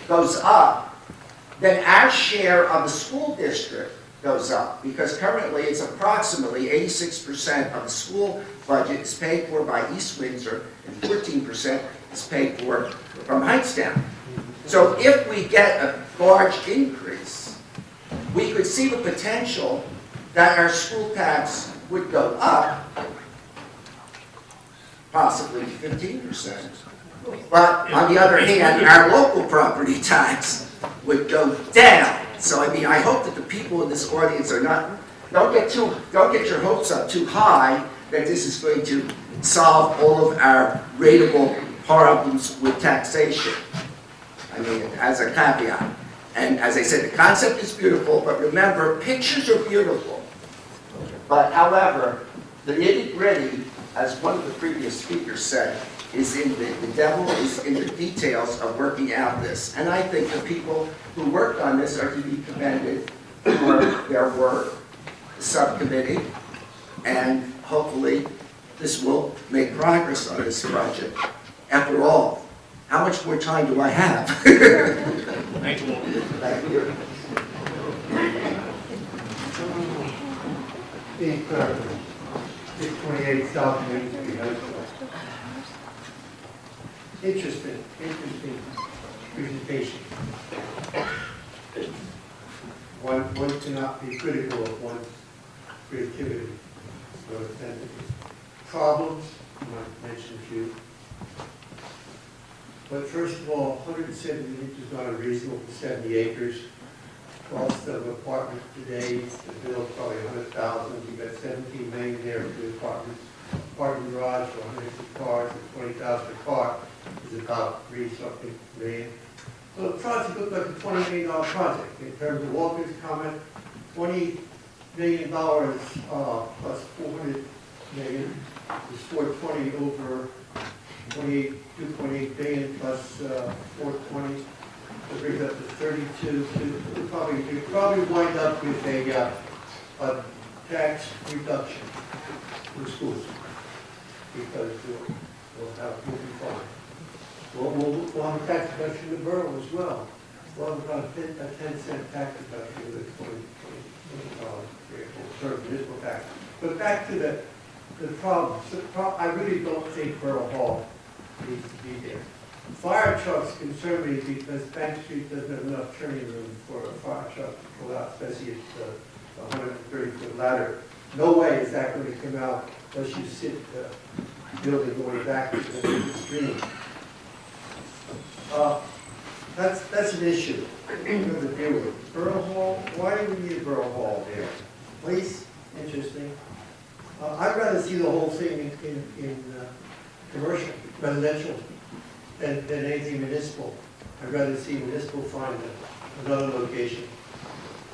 goes up, then our share of the school district goes up, because currently it's approximately 86% of the school budget is paid for by East Windsor and 14% is paid for from Hightsown. So if we get a large increase, we could see the potential that our school tax would go up, possibly 15%. But on the other hand, our local property tax would go down. So I mean, I hope that the people in this audience are don't get your hopes up too high that this is going to solve all of our rateable problems with taxation. I mean, as a caveat. And as I said, the concept is beautiful, but remember, pictures are beautiful. But however, the nitty-gritty, as one of the previous speakers said, is in the devil is in the details of working out this. And I think the people who worked on this are to be commended for their work, the subcommittee, and hopefully this will make progress on this project. After all, how much more time do I have? Thank you. Thank you. Steve Clark, 628 South Main Street, Hightsown. Interesting presentation. One cannot be critical of one's creativity or authenticity. Problems, I might mention a few. But first of all, 170 acres is not unreasonable for 70 acres. Cost of an apartment today, the bill is probably $100,000. You've got 17 million there for the apartments. Parking garage for 150 cars and 20,000 a car is about 3-something million. So the project looked like a $20 million project. In terms of Walker's comment, $20 million plus $400 million is 420 over 2.8 billion plus 420. It brings up to 32. You probably wind up with a tax reduction for schools because we'll have moving forward. We'll have a tax reduction in the borough as well. We'll have about a 10-cent tax reduction with a $20 million municipal tax. But back to the problems. I really don't think Borough Hall needs to be there. Fire trucks concern me because Bank Street doesn't have enough turning room for a fire truck to pull out, especially at the 130-foot ladder. No way is that going to come out unless you sit the building going back into the stream. That's an issue we're going to deal with. Borough Hall, why do we need a Borough Hall there? Police, interesting. I'd rather see the whole thing in commercial, residential, than anything municipal. I'd rather see municipal find another location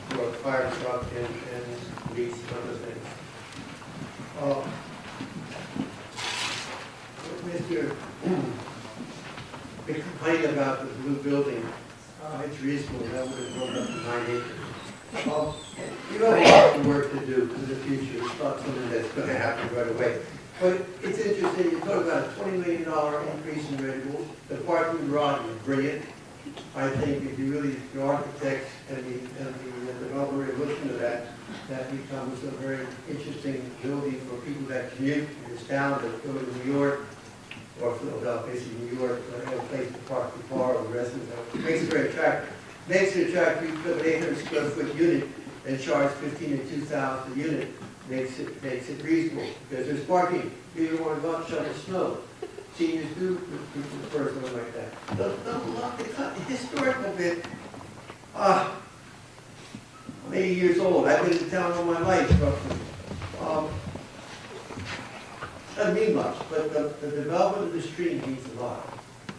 for a fire truck and police and other things. Mr. Been complaining about the blue building. It's reasonable, that would have grown up to 9 acres. You have a lot of work to do in the future. It's not something that's going to happen right away. But it's interesting, you talk about a $20 million increase in rentals. The parking garage is brilliant. I think if you really, the architect and the developer are looking at that, that becomes a very interesting building for people that commute in this town, that go to New York or Philadelphia, basically New York, they have a place to park the car or the residence. It makes it very attractive. Makes it attractive, you put an 800 square foot unit and charge $15,000 to $2,000 a unit, makes it reasonable, because there's parking. You don't want to go out and shovel snow. Seniors do prefer something like that. The historical bit, I'm 80 years old. I've been in town all my life, roughly. Doesn't mean much, but the development of the stream means a lot.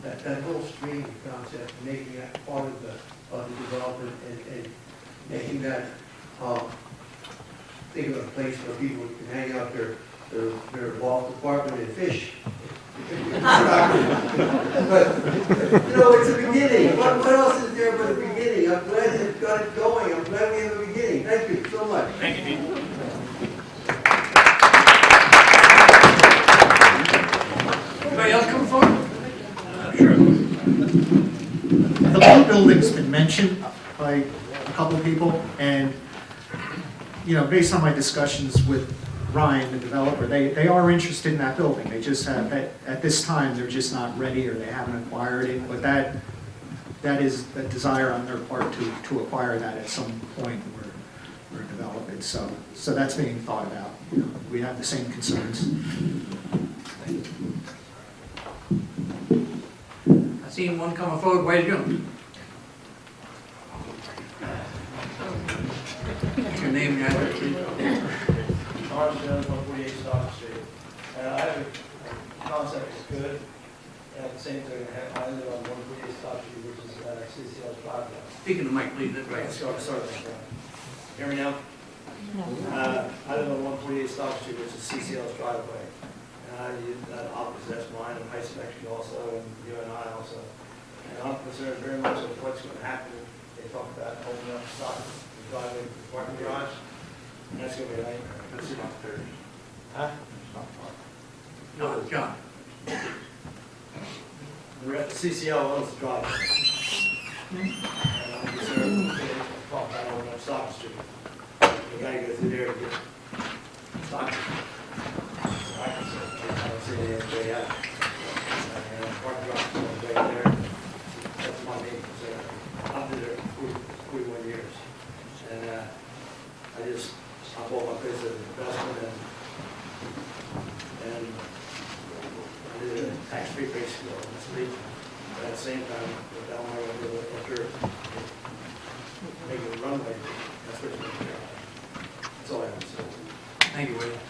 That whole stream concept, making that part of the development and making that, think of a place where people can hang out their golf department and fish. But, it's a beginning. What else is there but a beginning? I'm glad it's got it going. I'm glad we have a beginning. Thank you so much. Thank you, Pete. Anybody else come forward? Sure. The blue building's been mentioned by a couple people, and, based on my discussions with Ryan, the developer, they are interested in that building. They just have, at this time, they're just not ready or they haven't acquired it, but that is a desire on their part to acquire that at some point or develop it. So that's being thought about. We have the same concerns. I seen one coming forward, where you going? What's your name and your address, please? Orange Jones, 148 Stock Street. I have a concept that's good, and at the same time, I live on 148 Stock Street, which is CCL's driveway. Speak in the mic, please, that's right. Sorry. Hear me now? I live on 148 Stock Street, which is CCL's driveway. That opposite, that's mine, and Hightsown actually also, and you and I also. And I'm concerned very much with what's going to happen. They talk about opening up the stock, the driveway, the parking garage. And that's going to be a nightmare. That's not fair. Huh? No, John. The CCL owns the driveway. And I'm concerned with the talk about opening up Stock Street. You gotta go through there to get Stock Street. So I don't see any other way out. And parking garage is going to be right there. That's my main concern. I've been there for 41 years. And I bought my place as an investment and I did a tax-free basically on this lease. But at the same time, down my way after making a runway, that's what's going to be. That's all I have to say. Thank you, William.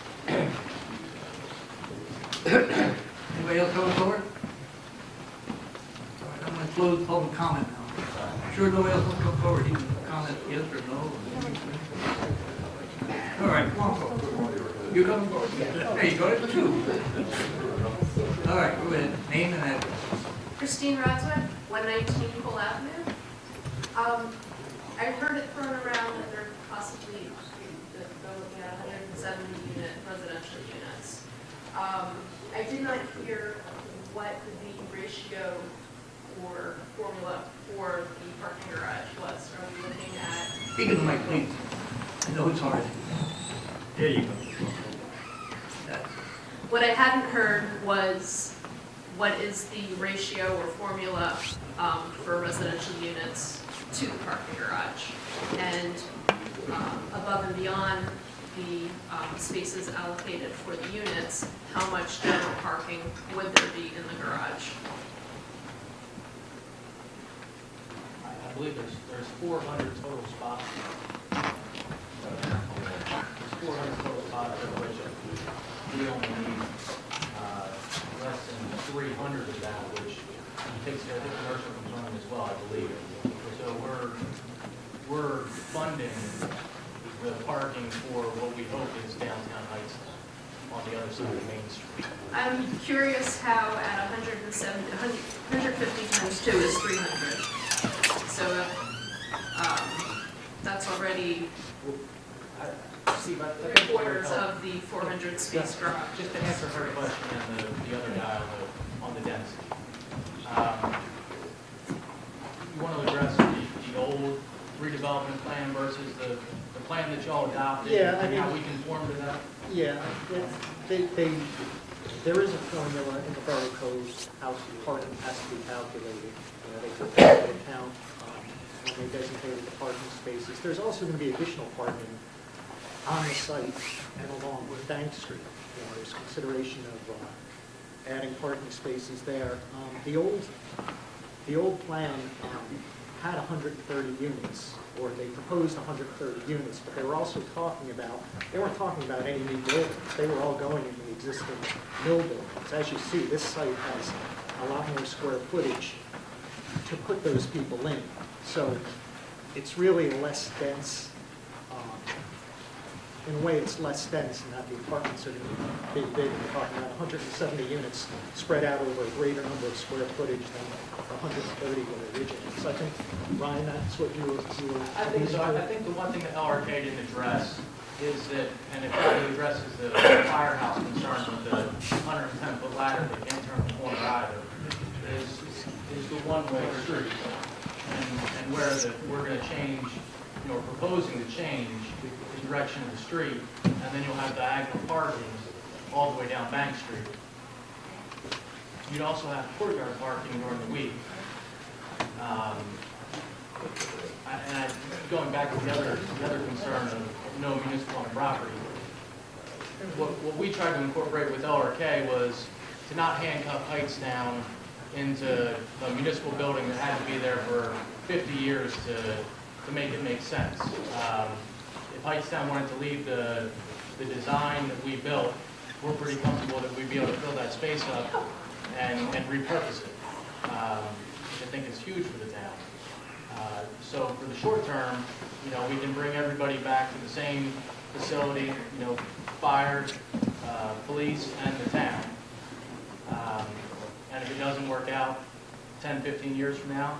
Anybody else coming forward? All right, I'm going to close public comment now. Sure nobody else will come forward, you can comment yes or no. All right, come on forward. You coming forward? There you go, it's two. All right, go ahead, name and address. Christine Rodsworth, 119 Cole Avenue. I've heard it thrown around that they're possibly looking at 170 unit residential units. I did not hear what the ratio or formula for the parking garage was. Are we looking at? Speak in the mic, please. I know it's hard. There you go. What I hadn't heard was what is the ratio or formula for residential units to the parking garage, and above and beyond the spaces allocated for the units, how much general parking would there be in the garage? believe there's 400 total spots. There's 400 total spots, of which we only need less than 300 of that, which takes care of the commercial component as well, I believe. So we're funding the parking for what we hope is downtown Hightsown on the other side of Main Street. I'm curious how at 150 times 2 is 300. So that's already Steve, I think 3/4 of the 400 space garage. just to answer her question and the other guy on the density. You want to address the old redevelopment plan versus the plan that y'all adopted? Yeah, I and how mean- we conform to that? Yeah, there is a formula in the borough code how parking has to be calculated. You know, they took that into account when they designated the parking spaces. There's also going to be additional parking on the site and along with Bank Street. You know, there's consideration of adding parking spaces there. The old plan had 130 units, or they proposed 130 units, but they were also talking about, they weren't talking about any new buildings. They were all going in the existing mill buildings. As you see, this site has a lot more square footage to put those people in. So it's really less dense. In a way, it's less dense in that the apartments are going to be big. We're talking about 170 units spread out over a greater number of square footage than 130 were originally. So I think, Ryan, that's what you were. I think so. I think the one thing that LRK didn't address is that, and it probably addresses the firehouse concern with the 110-foot ladder that can't turn the corner either, is the one-way street. And where we're going to change, you know, proposing to change the direction of the street, and then you'll have diagonal parking all the way down Bank Street. You'd also have courtyard parking during the week. Going back to the other concern of no municipal owned property, what we tried to incorporate with LRK was to not handcuff Hightsown into a municipal building that had to be there for 50 years to make it make sense. If Hightsown wanted to leave the design that we built, we're pretty comfortable that we'd be able to fill that space up and repurpose it, which I think is huge for the town. So for the short term, you know, we can bring everybody back to the same facility, you know, fire, police, and the town. And if it doesn't work out 10, 15 years from now,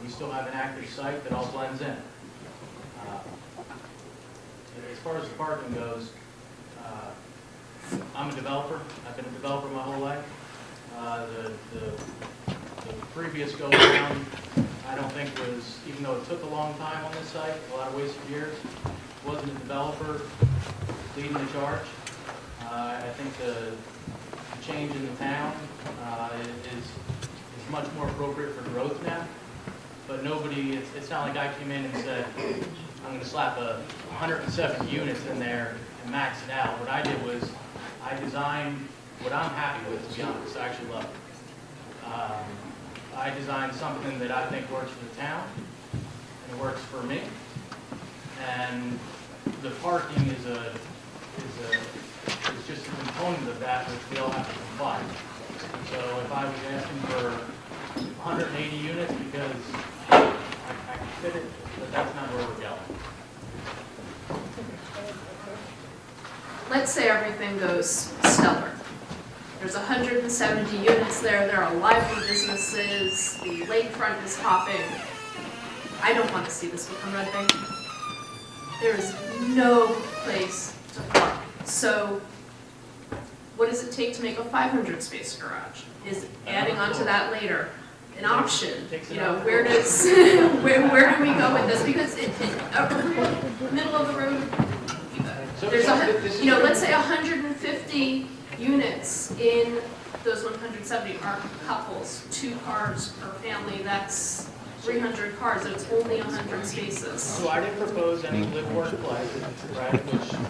we still have an active site that all blends in. As far as the parking goes, I'm a developer. I've been a developer my whole life. The previous go-around, I don't think was, even though it took a long time on this site, a lot of wasted years, wasn't a developer leading the charge. I think the change in the town is much more appropriate for growth now. But nobody, it's not like I came in and said, I'm going to slap 107 units in there and max it out. What I did was I designed what I'm happy with, to be honest. I actually love it. I designed something that I think works for the town, and it works for me. And the parking is just a component of that which we all have to comply. So if I was asking for 180 units because I can fit it, but that's not where we're going. Let's say everything goes stellar. There's 170 units there, there are lively businesses, the lakefront is hopping. I don't want to see this become Red Bank. There is no place to park. So what does it take to make a 500 space garage? Is adding onto that later an option? You know, where does, where do we go with this? Because middle of the road, there's you know, let's say 150 units in those 170 are couples, 2 cars per family, that's 300 cars, so it's only 100 spaces. So I didn't propose any live work play, right,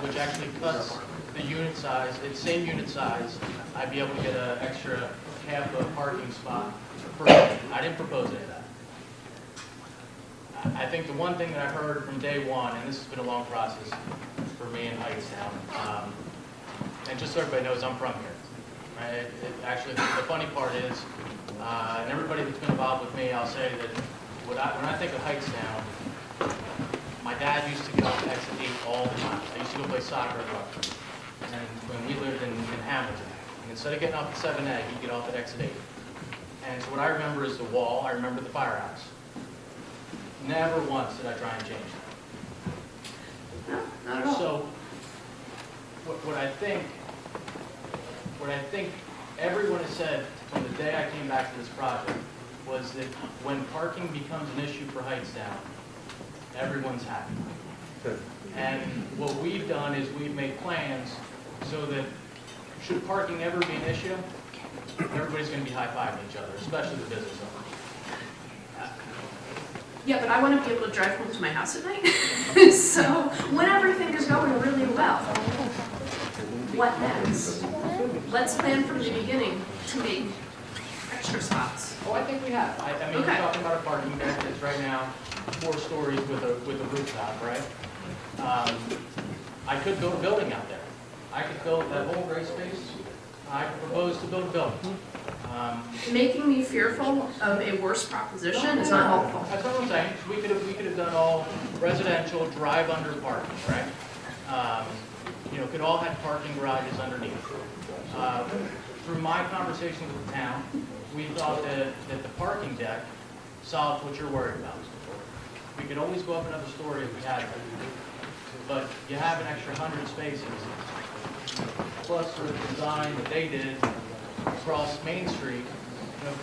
which actually cuts the unit size. It's same unit size. I'd be able to get an extra half a parking spot per unit. I didn't propose any of that. I think the one thing that I've heard from day one, and this has been a long process for me in Hightsown, and just so everybody knows, I'm from here. Right? Actually, the funny part is, and everybody that's been involved with me, I'll say that when I think of Hightsown, my dad used to get off at exit 8 all the time. I used to go play soccer at Rutgers. And when we lived in Hamilton, and instead of getting off at 7A, he'd get off at exit 8. And so what I remember is the wall, I remember the firehouse. Never once did I try and change that. No, not at all. So, what I think everyone has said from the day I came back to this project was that when parking becomes an issue for Hightsown, everyone's happy. And what we've done is we've made plans so that should parking ever be an issue, everybody's going to be high-fiving each other, especially the business owners. Yeah, but I want to be able to drive home to my house at night. So when everything is going really well, what next? Let's plan from the beginning to make extra spots. Oh, I think we have. I mean, Okay. we're talking about a parking deck that's right now 4 stories with a rooftop, right? I could build a building out there. I could build that whole gray space. I propose to build a building. Making me fearful of a worse proposition is not helpful. That's what I'm saying. We could have done all residential drive-under parking, right? Could all have parking garages underneath. Through my conversations with the town, we thought that the parking deck solved what you're worried about. We could always go up another story if we had to, but you have an extra 100 spaces, plus the design that they did across Main Street.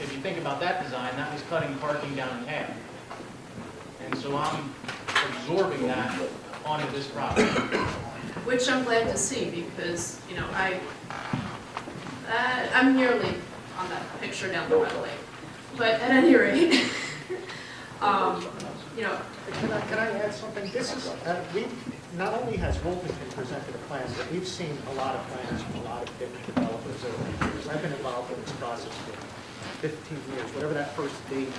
If you think about that design, that was cutting parking down in half. And so I'm absorbing that onto this property. Which I'm glad to see because, I'm nearly on that picture down the right lane. But at any rate, Can I add something? This is, not only has Wilmington presented a plan, but we've seen a lot of plans from a lot of different developers over the years. I've been involved in this process for 15 years, whatever that first date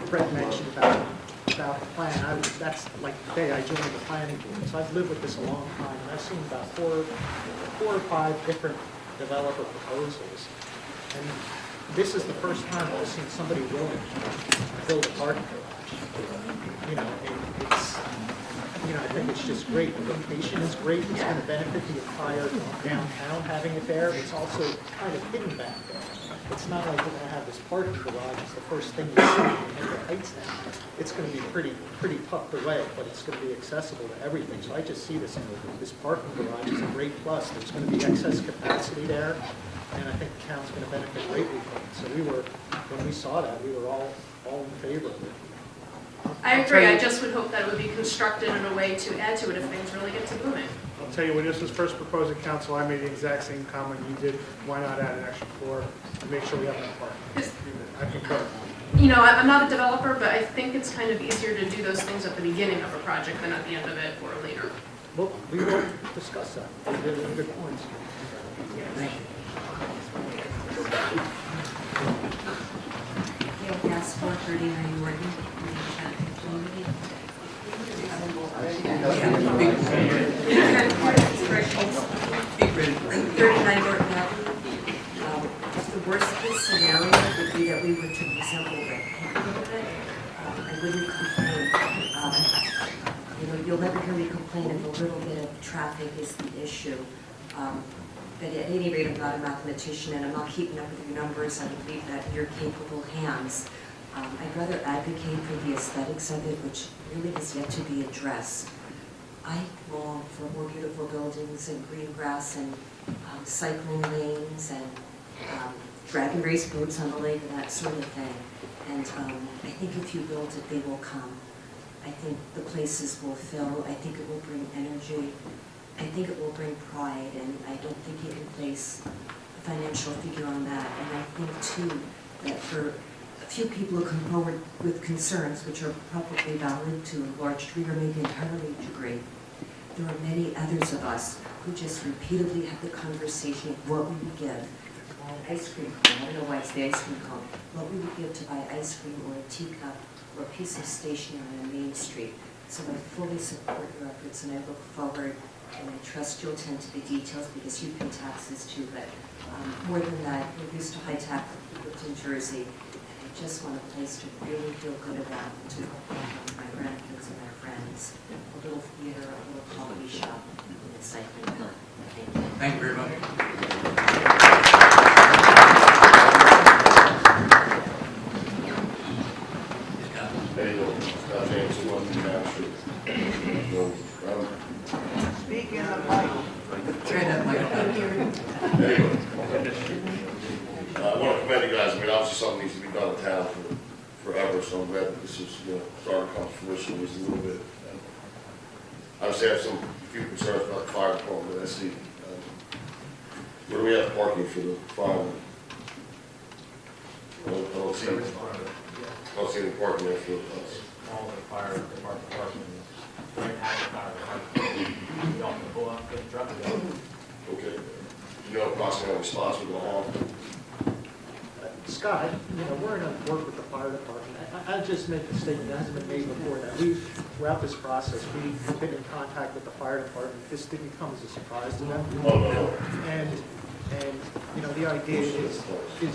Fred mentioned about the plan. That's like the day I joined the planning board. So I've lived with this a long time, and I've seen about four or five different developer proposals. And this is the first time I've seen somebody willing to build a parking garage. I think it's just great. The location is great. It's going to benefit the entire downtown having it there. It's also kind of hidden back there. It's not like we're going to have this parking garage. It's the first thing you see when you enter Hightsown. It's going to be pretty tucked away, but it's going to be accessible to everything. So I just see this parking garage is a great plus. There's going to be excess capacity there, and I think the town's going to benefit greatly from it. So when we saw that, we were all in favor of it. I agree. I just would hope that it would be constructed in a way to add to it if things really get to moving. I'll tell you, when this was first proposed at council, I made the exact same comment you did. Why not add an extra floor and make sure we have enough parking? I concur. I'm not a developer, but I think it's kind of easier to do those things at the beginning of a project than at the end of it or later. Well, we will discuss that. They're good points. Yes, 439 Norton. 39 Norton Avenue. The worst case scenario would be that we were to resemble Red Pink. I wouldn't complain. You'll never hear me complain if a little bit of traffic is the issue. But at any rate, I'm not a mathematician and I'm not keeping up with your numbers. I believe that in your capable hands. I'd rather advocate for the aesthetics of it, which really has yet to be addressed. I long for more beautiful buildings and green grass and cycling lanes and dragon race boats on the lake and that sort of thing. And I think if you build it, they will come. I think the places will fill. I think it will bring energy. I think it will bring pride, and I don't think you can place a financial figure on that. And I think, too, that for a few people who come forward with concerns, which are probably valid to a large degree or maybe entirely degree, there are many others of us who just repeatedly have the conversation of what we would give ice cream cone, I don't know why it's the ice cream cone, what we would give to buy ice cream or a teacup or a piece of stationery on Main Street. So I fully support your efforts and I look forward and I trust you'll tend to the details because you pay taxes too, but more than that, we're used to high tax in Jersey. And I just want a place to really feel good about and to help my grandkids and my friends. A little theater, a little coffee shop, and a cycling club. Thank you. Thank you very much. There you go. Scott James, 213 Main Street. Speak in the mic. Turn that mic up. Anyway, I want to commend you guys. I mean, obviously something needs to be done in town forever, so I'm glad that this is, starting to come to fruition at least a little bit. Obviously, I have a few concerns about the fire department that I see. Where do we have parking for the firemen? I don't see any parking there for us. All the fire department parking, right at the fire department. You don't have to pull up, get the truck and go. Okay. You know approximately how many spots we're going to have? Scott, we're going to work with the fire department. I'll just make a statement that hasn't been made before, that throughout this process, we've been in contact with the fire department. This didn't come as a surprise to them. Oh, no. And the idea is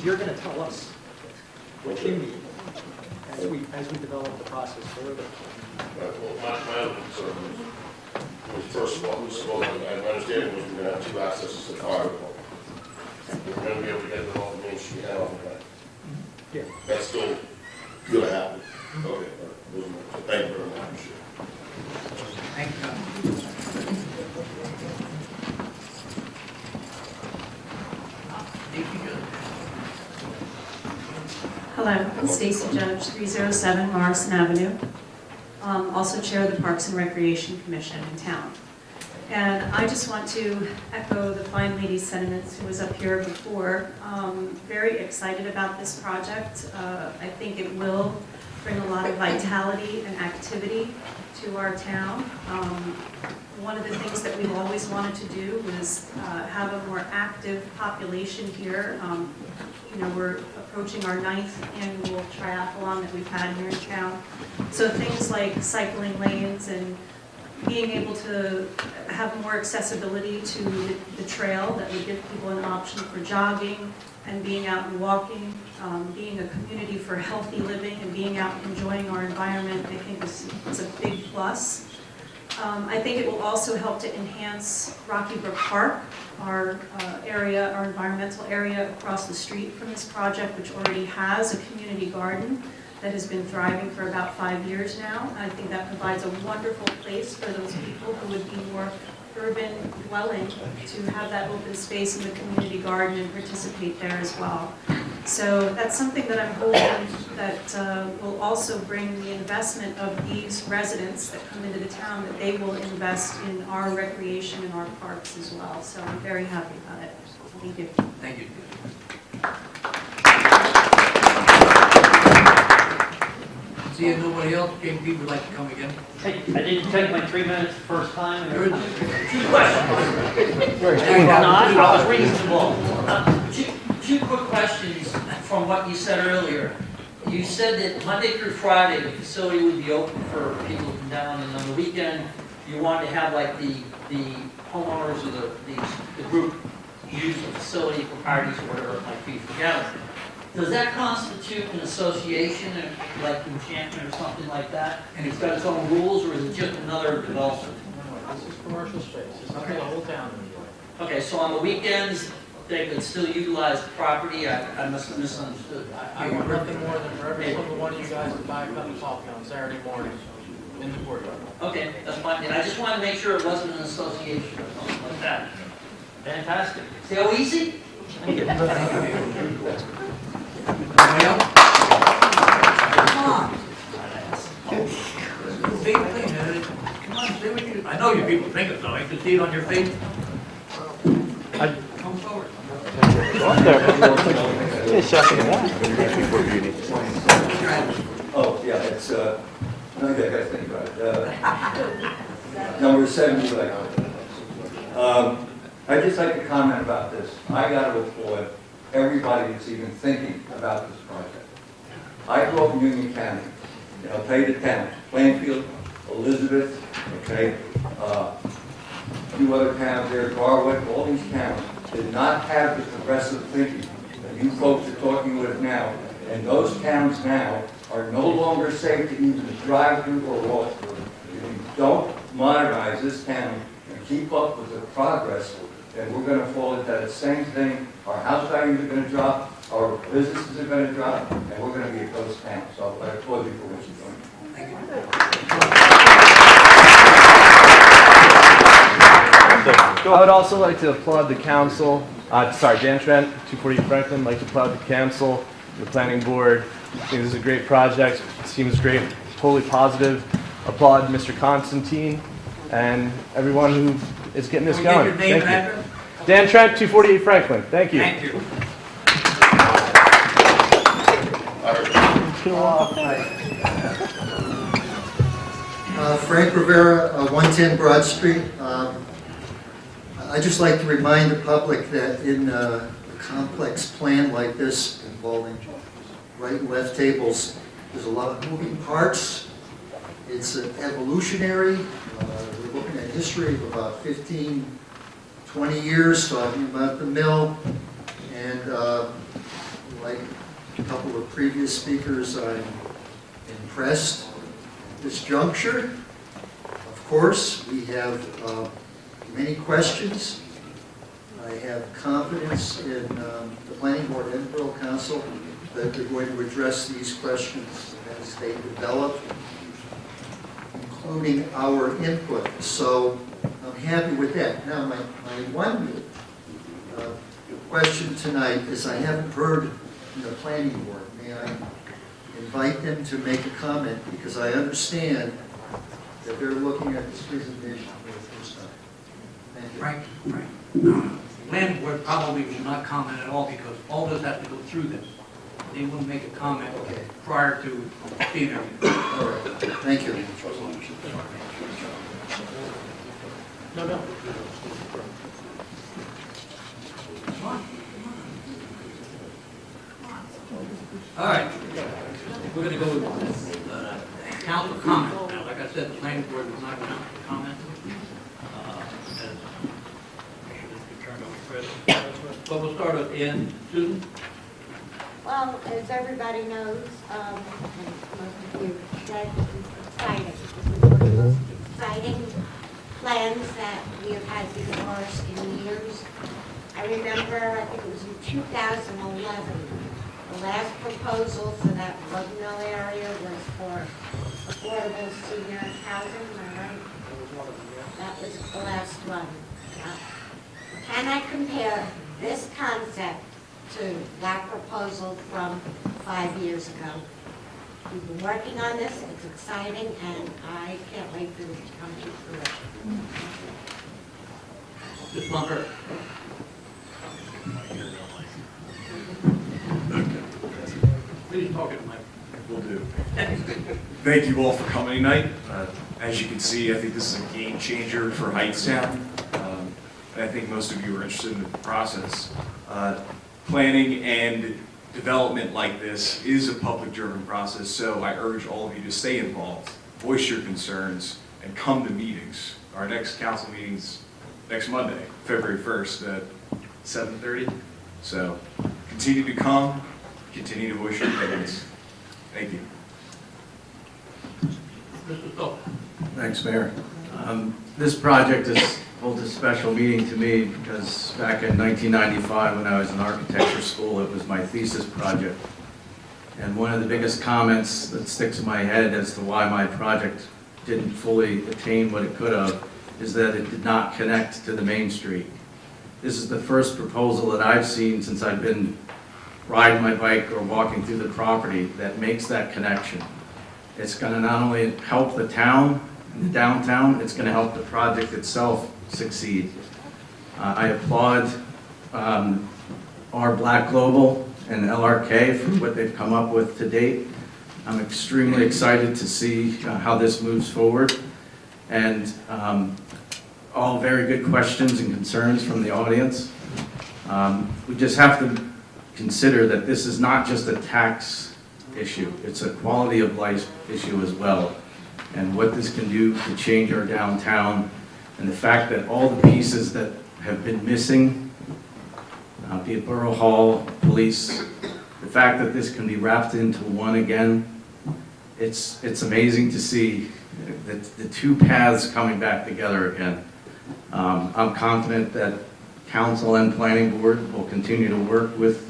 you're going to tell us what you need as we develop the process further. Well, my other concern was first of all, my understanding was we're going to have two accesses to the fire department. We're going to be able to get them off Main Street and off of that. Yeah. That's still going to happen. Okay, all right. So thank you very much. Thank you. Hello, I'm Stacy Judge, 307 Morrison Avenue. Also chair of the Parks and Recreation Commission in town. And I just want to echo the fine lady's sentiments who was up here before. Very excited about this project. I think it will bring a lot of vitality and activity to our town. One of the things that we've always wanted to do was have a more active population here. We're approaching our 9th annual triathlon that we've had here in town. So things like cycling lanes and being able to have more accessibility to the trail that would give people an option for jogging and being out and walking, being a community for healthy living and being out enjoying our environment, I think is a big plus. I think it will also help to enhance Rocky Brook Park, our environmental area across the street from this project, which already has a community garden that has been thriving for about 5 years now. I think that provides a wonderful place for those people who would be more urban dwelling to have that open space in the community garden and participate there as well. So that's something that I'm hoping that will also bring the investment of these residents that come into the town, that they will invest in our recreation and our parks as well. So I'm very happy about it. Thank you. Thank you. See, nobody else, JP would like to come again. Hey, I didn't take my 3 minutes the first time. And Good. 2 questions. I was reasonable. Two quick questions from what you said earlier. You said that Monday through Friday, the facility would be open for people to come down, and on the weekend, you wanted to have like the homeowners or the group use the facility for parties or whatever it might be for gathering. Does that constitute an association, like enchantment or something like that? And it's got its own rules, or is it just another development? This is commercial space. This is the whole town in New York. Okay, so on the weekends, they could still utilize the property? I must have misunderstood. I want nothing more than for every single one of you guys to buy a cup of coffee on Saturday morning in the courtyard. Okay, that's fine. And I just wanted to make sure it wasn't an association or something like that. Fantastic. See how easy? Thank you. Anybody else? Come on. Big thing, come on, say what you, I know you people think it, so I can see it on your face. Come forward. Oh, yeah, it's, no, you guys think about it. Number 70. I'd just like to comment about this. I got to applaud everybody that's even thinking about this project. I grew up in Union County, and I'll tell you the towns, Plainfield, Elizabeth, okay, a few other towns there, Garwood, all these towns did not have the progressive thinking that you folks are talking with now, and those towns now are no longer safe to even drive through or walk through. If you don't modernize this town and keep up with the progress, then we're going to fall into that same thing. Our house values are going to drop, our businesses are going to drop, and we're going to be a ghost town. So I applaud you for what you're doing. I would also like to applaud the council, Dan Trent, 240 Franklin, like to applaud the council, the planning board. I think this is a great project, seems great, totally positive. Applaud Mr. Constantine and everyone who is getting this going. Can we get your name Thank and you. address? Dan Trent, 248 Franklin, thank you. Thank you. Frank Rivera, 110 Broad Street. I'd just like to remind the public that in a complex plan like this involving right and left tables, there's a lot of moving parts. It's an evolutionary. We're looking at history of about 15, 20 years, talking about the mill. And like a couple of previous speakers, I'm impressed at this juncture. Of course, we have many questions. I have confidence in the Planning Board and Borough Council that they're going to address these questions as they develop, including our input. So I'm happy with that. Now, my one question tonight is I haven't heard from the Planning Board. May I invite them to make a comment, because I understand that they're looking at this presentation for the first time. Thank you. Frank. Planning board probably will not comment at all because all this has to go through this. They wouldn't make a comment prior to seeing everything. All right. Thank you. No. All right. We're going to go with council comment now. Like I said, the planning board is not going to comment. But we'll start with Ann. Susan? Well, as everybody knows, and most of you said, it's exciting. This is one of the most exciting plans that we have had before us in years. I remember, I think it was in 2011, the last proposal for that Bug Mill area was for affordable senior housing, am I right? That was the last one. Can I compare this concept to that proposal from 5 years ago? We've been working on this, it's exciting, and I can't wait for this to come to fruition. Ms. Bunker? Please talk at the mic. Will do. Thank you all for coming tonight. As you can see, I think this is a game changer for Hightsown. I think most of you are interested in the process. Planning and development like this is a public-driven process, so I urge all of you to stay involved, voice your concerns, and come to meetings. Our next council meeting's next Monday, February 1st at 7:30. So continue to come, continue to voice your opinions. Thank you. Mr. Stoll? Thanks, Mayor. This project holds a special meaning to me because back in 1995, when I was in architecture school, it was my thesis project. And one of the biggest comments that sticks in my head as to why my project didn't fully attain what it could have is that it did not connect to the main street. This is the first proposal that I've seen since I've been riding my bike or walking through the property that makes that connection. It's going to not only help the town, the downtown, it's going to help the project itself succeed. I applaud our Black Global and LRK for what they've come up with to date. I'm extremely excited to see how this moves forward, and all very good questions and concerns from the audience. We just have to consider that this is not just a tax issue, it's a quality of life issue as well. And what this can do to change our downtown, and the fact that all the pieces that have been missing, be it Borough Hall, police, the fact that this can be wrapped into one again, it's amazing to see the two paths coming back together again. I'm confident that council and planning board will continue to work with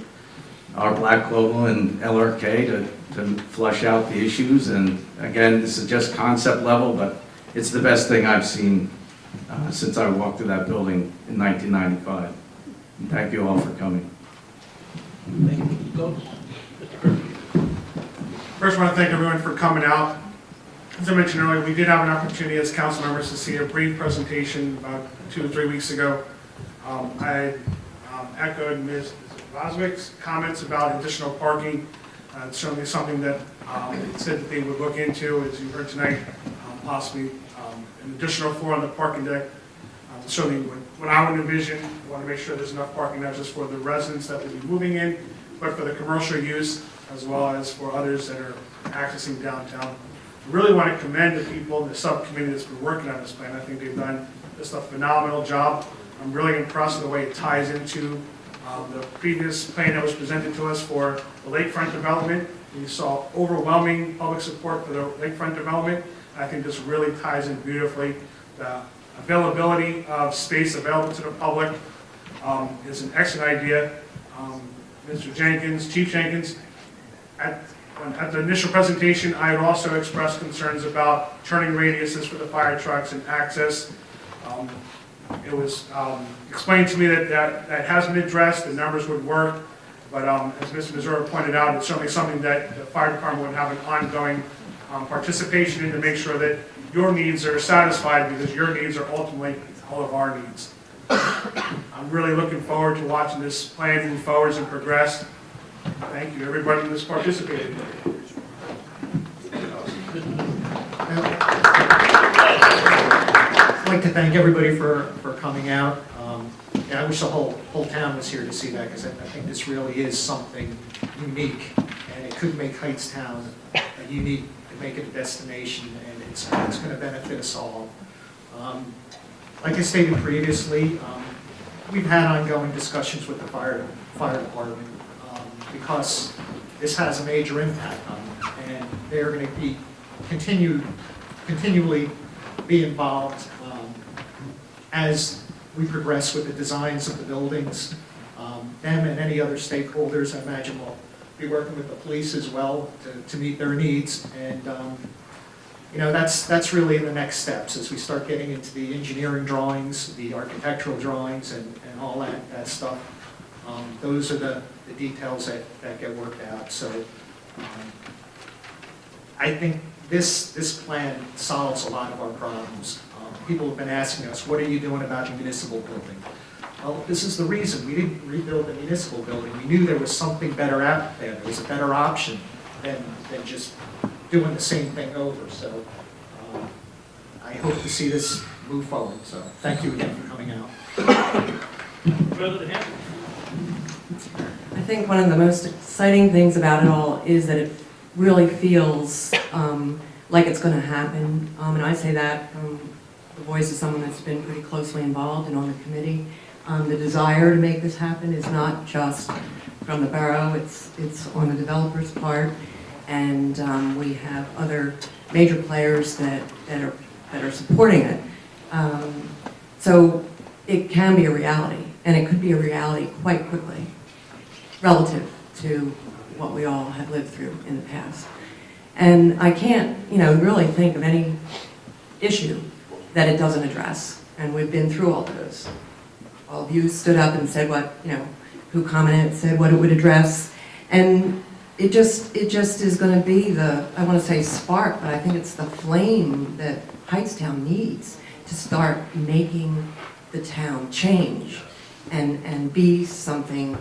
our Black Global and LRK to flush out the issues. And again, this is just concept level, but it's the best thing I've seen since I walked through that building in 1995. And thank you all for coming. Thank you, Mr. Coates. Mr. Kirby. First, I want to thank everyone for coming out. As I mentioned earlier, we did have an opportunity as council members to see a brief presentation about 2 or 3 weeks ago. I echoed Ms. Boswick's comments about additional parking. It's certainly something that it said that they would look into, as you heard tonight, possibly an additional floor on the parking deck. Certainly what I would envision, I want to make sure there's enough parking not just for the residents that will be moving in, but for the commercial use as well as for others that are accessing downtown. I really want to commend the people in the subcommittee that's been working on this plan. I think they've done just a phenomenal job. I'm really impressed with the way it ties into the previous plan that was presented to us for the lakefront development. We saw overwhelming public support for the lakefront development. I think this really ties in beautifully. The availability of space available to the public is an excellent idea. Mr. Jenkins, Chief Jenkins, at the initial presentation, I had also expressed concerns about turning radiuses for the fire trucks and access. It was explained to me that hasn't been addressed, the numbers would work, but as Mr. Missouri pointed out, it's certainly something that the fire department would have an ongoing participation in to make sure that your needs are satisfied, because your needs are ultimately all of our needs. I'm really looking forward to watching this plan move forward and progress. Thank you, everybody that's participated. I'd like to thank everybody for coming out. I wish the whole town was here to see that, because I think this really is something unique, and it could make Hightstown a unique, and make it a destination, and it's going to benefit us all. Like I stated previously, we've had ongoing discussions with the fire department because this has a major impact on them, and they're going to be continually be involved as we progress with the designs of the buildings. Them and any other stakeholders, I imagine, will be working with the police as well to meet their needs. And that's really the next steps as we start getting into the engineering drawings, the architectural drawings, and all that stuff. Those are the details that get worked out. So I think this plan solves a lot of our problems. People have been asking us, what are you doing about the municipal building? Well, this is the reason. We didn't rebuild the municipal building. We knew there was something better out there. There was a better option than just doing the same thing over. So I hope to see this move forward. So thank you again for coming out. President Hampton. I think one of the most exciting things about it all is that it really feels like it's going to happen. And I say that from the voice of someone that's been pretty closely involved and on the committee. The desire to make this happen is not just from the borough, it's on the developer's part, and we have other major players that are supporting it. So it can be a reality, and it could be a reality quite quickly, relative to what we all have lived through in the past. And I can't, really think of any issue that it doesn't address, and we've been through all those. All of you stood up and said what, who commented, said what it would address, and it just is going to be the, I want to say spark, but I think it's the flame that Hightstown needs to start making the town change and be something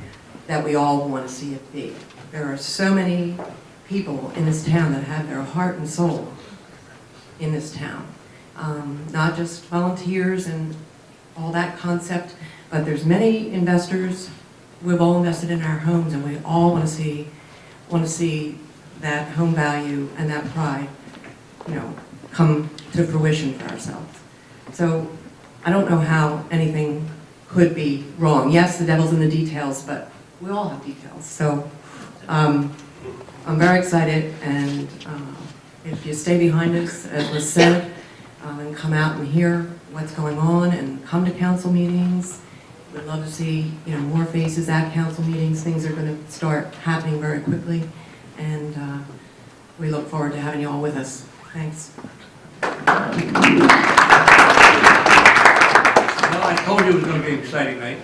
that we all want to see it be. There are so many people in this town that have their heart and soul in this town. Not just volunteers and all that concept, but there's many investors we've all invested in our homes, and we all want to see that home value and that pride, come to fruition for ourselves. So I don't know how anything could be wrong. Yes, the devil's in the details, but we all have details. So I'm very excited, and if you stay behind us, as was said, and come out and hear what's going on and come to council meetings, we'd love to see more faces at council meetings. Things are going to start happening very quickly, and we look forward to having you all with us. Thanks. Well, I told you it was going to be an exciting night.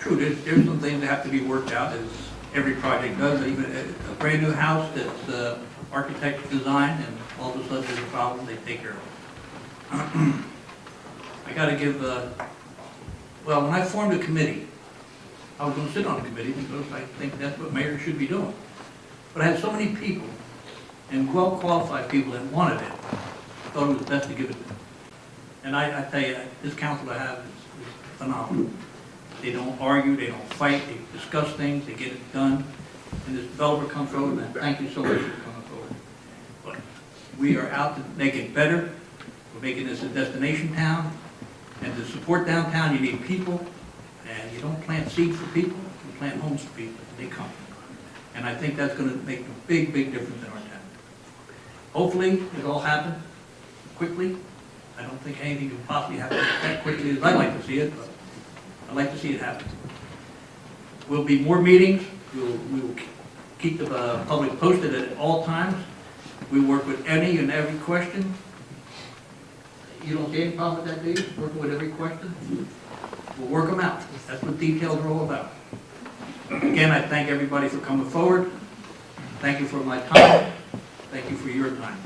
There's some things that have to be worked out, as every project does. Even a brand new house that's architect's design, and all of a sudden there's a problem, they take care of it. I got to give, well, when I formed a committee, I was going to sit on the committee because I think that's what mayors should be doing. But I had so many people, and well-qualified people that wanted it, I thought it was best to give it to them. And I tell you, this council I have is phenomenal. They don't argue, they don't fight, they discuss things, they get it done. And this developer comes forward, and thank you so much for coming forward. But we are out to make it better. We're making this a destination town. And to support downtown, you need people. And you don't plant seeds for people, you plant homes for people. They come. And I think that's going to make a big, big difference in our town. Hopefully, it'll all happen quickly. I don't think anything can possibly happen that quickly as I'd like to see it, but I'd like to see it happen. Will be more meetings. We will keep the public posted at all times. We work with any and every question. You don't see any problem with that, do you? Working with every question? We'll work them out. That's what details are all about. Again, I thank everybody for coming forward. Thank you for my time. Thank you for your time.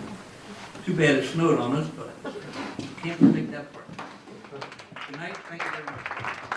Too bad it snowed on us, but you can't predict that part. Good night. Thank you very much.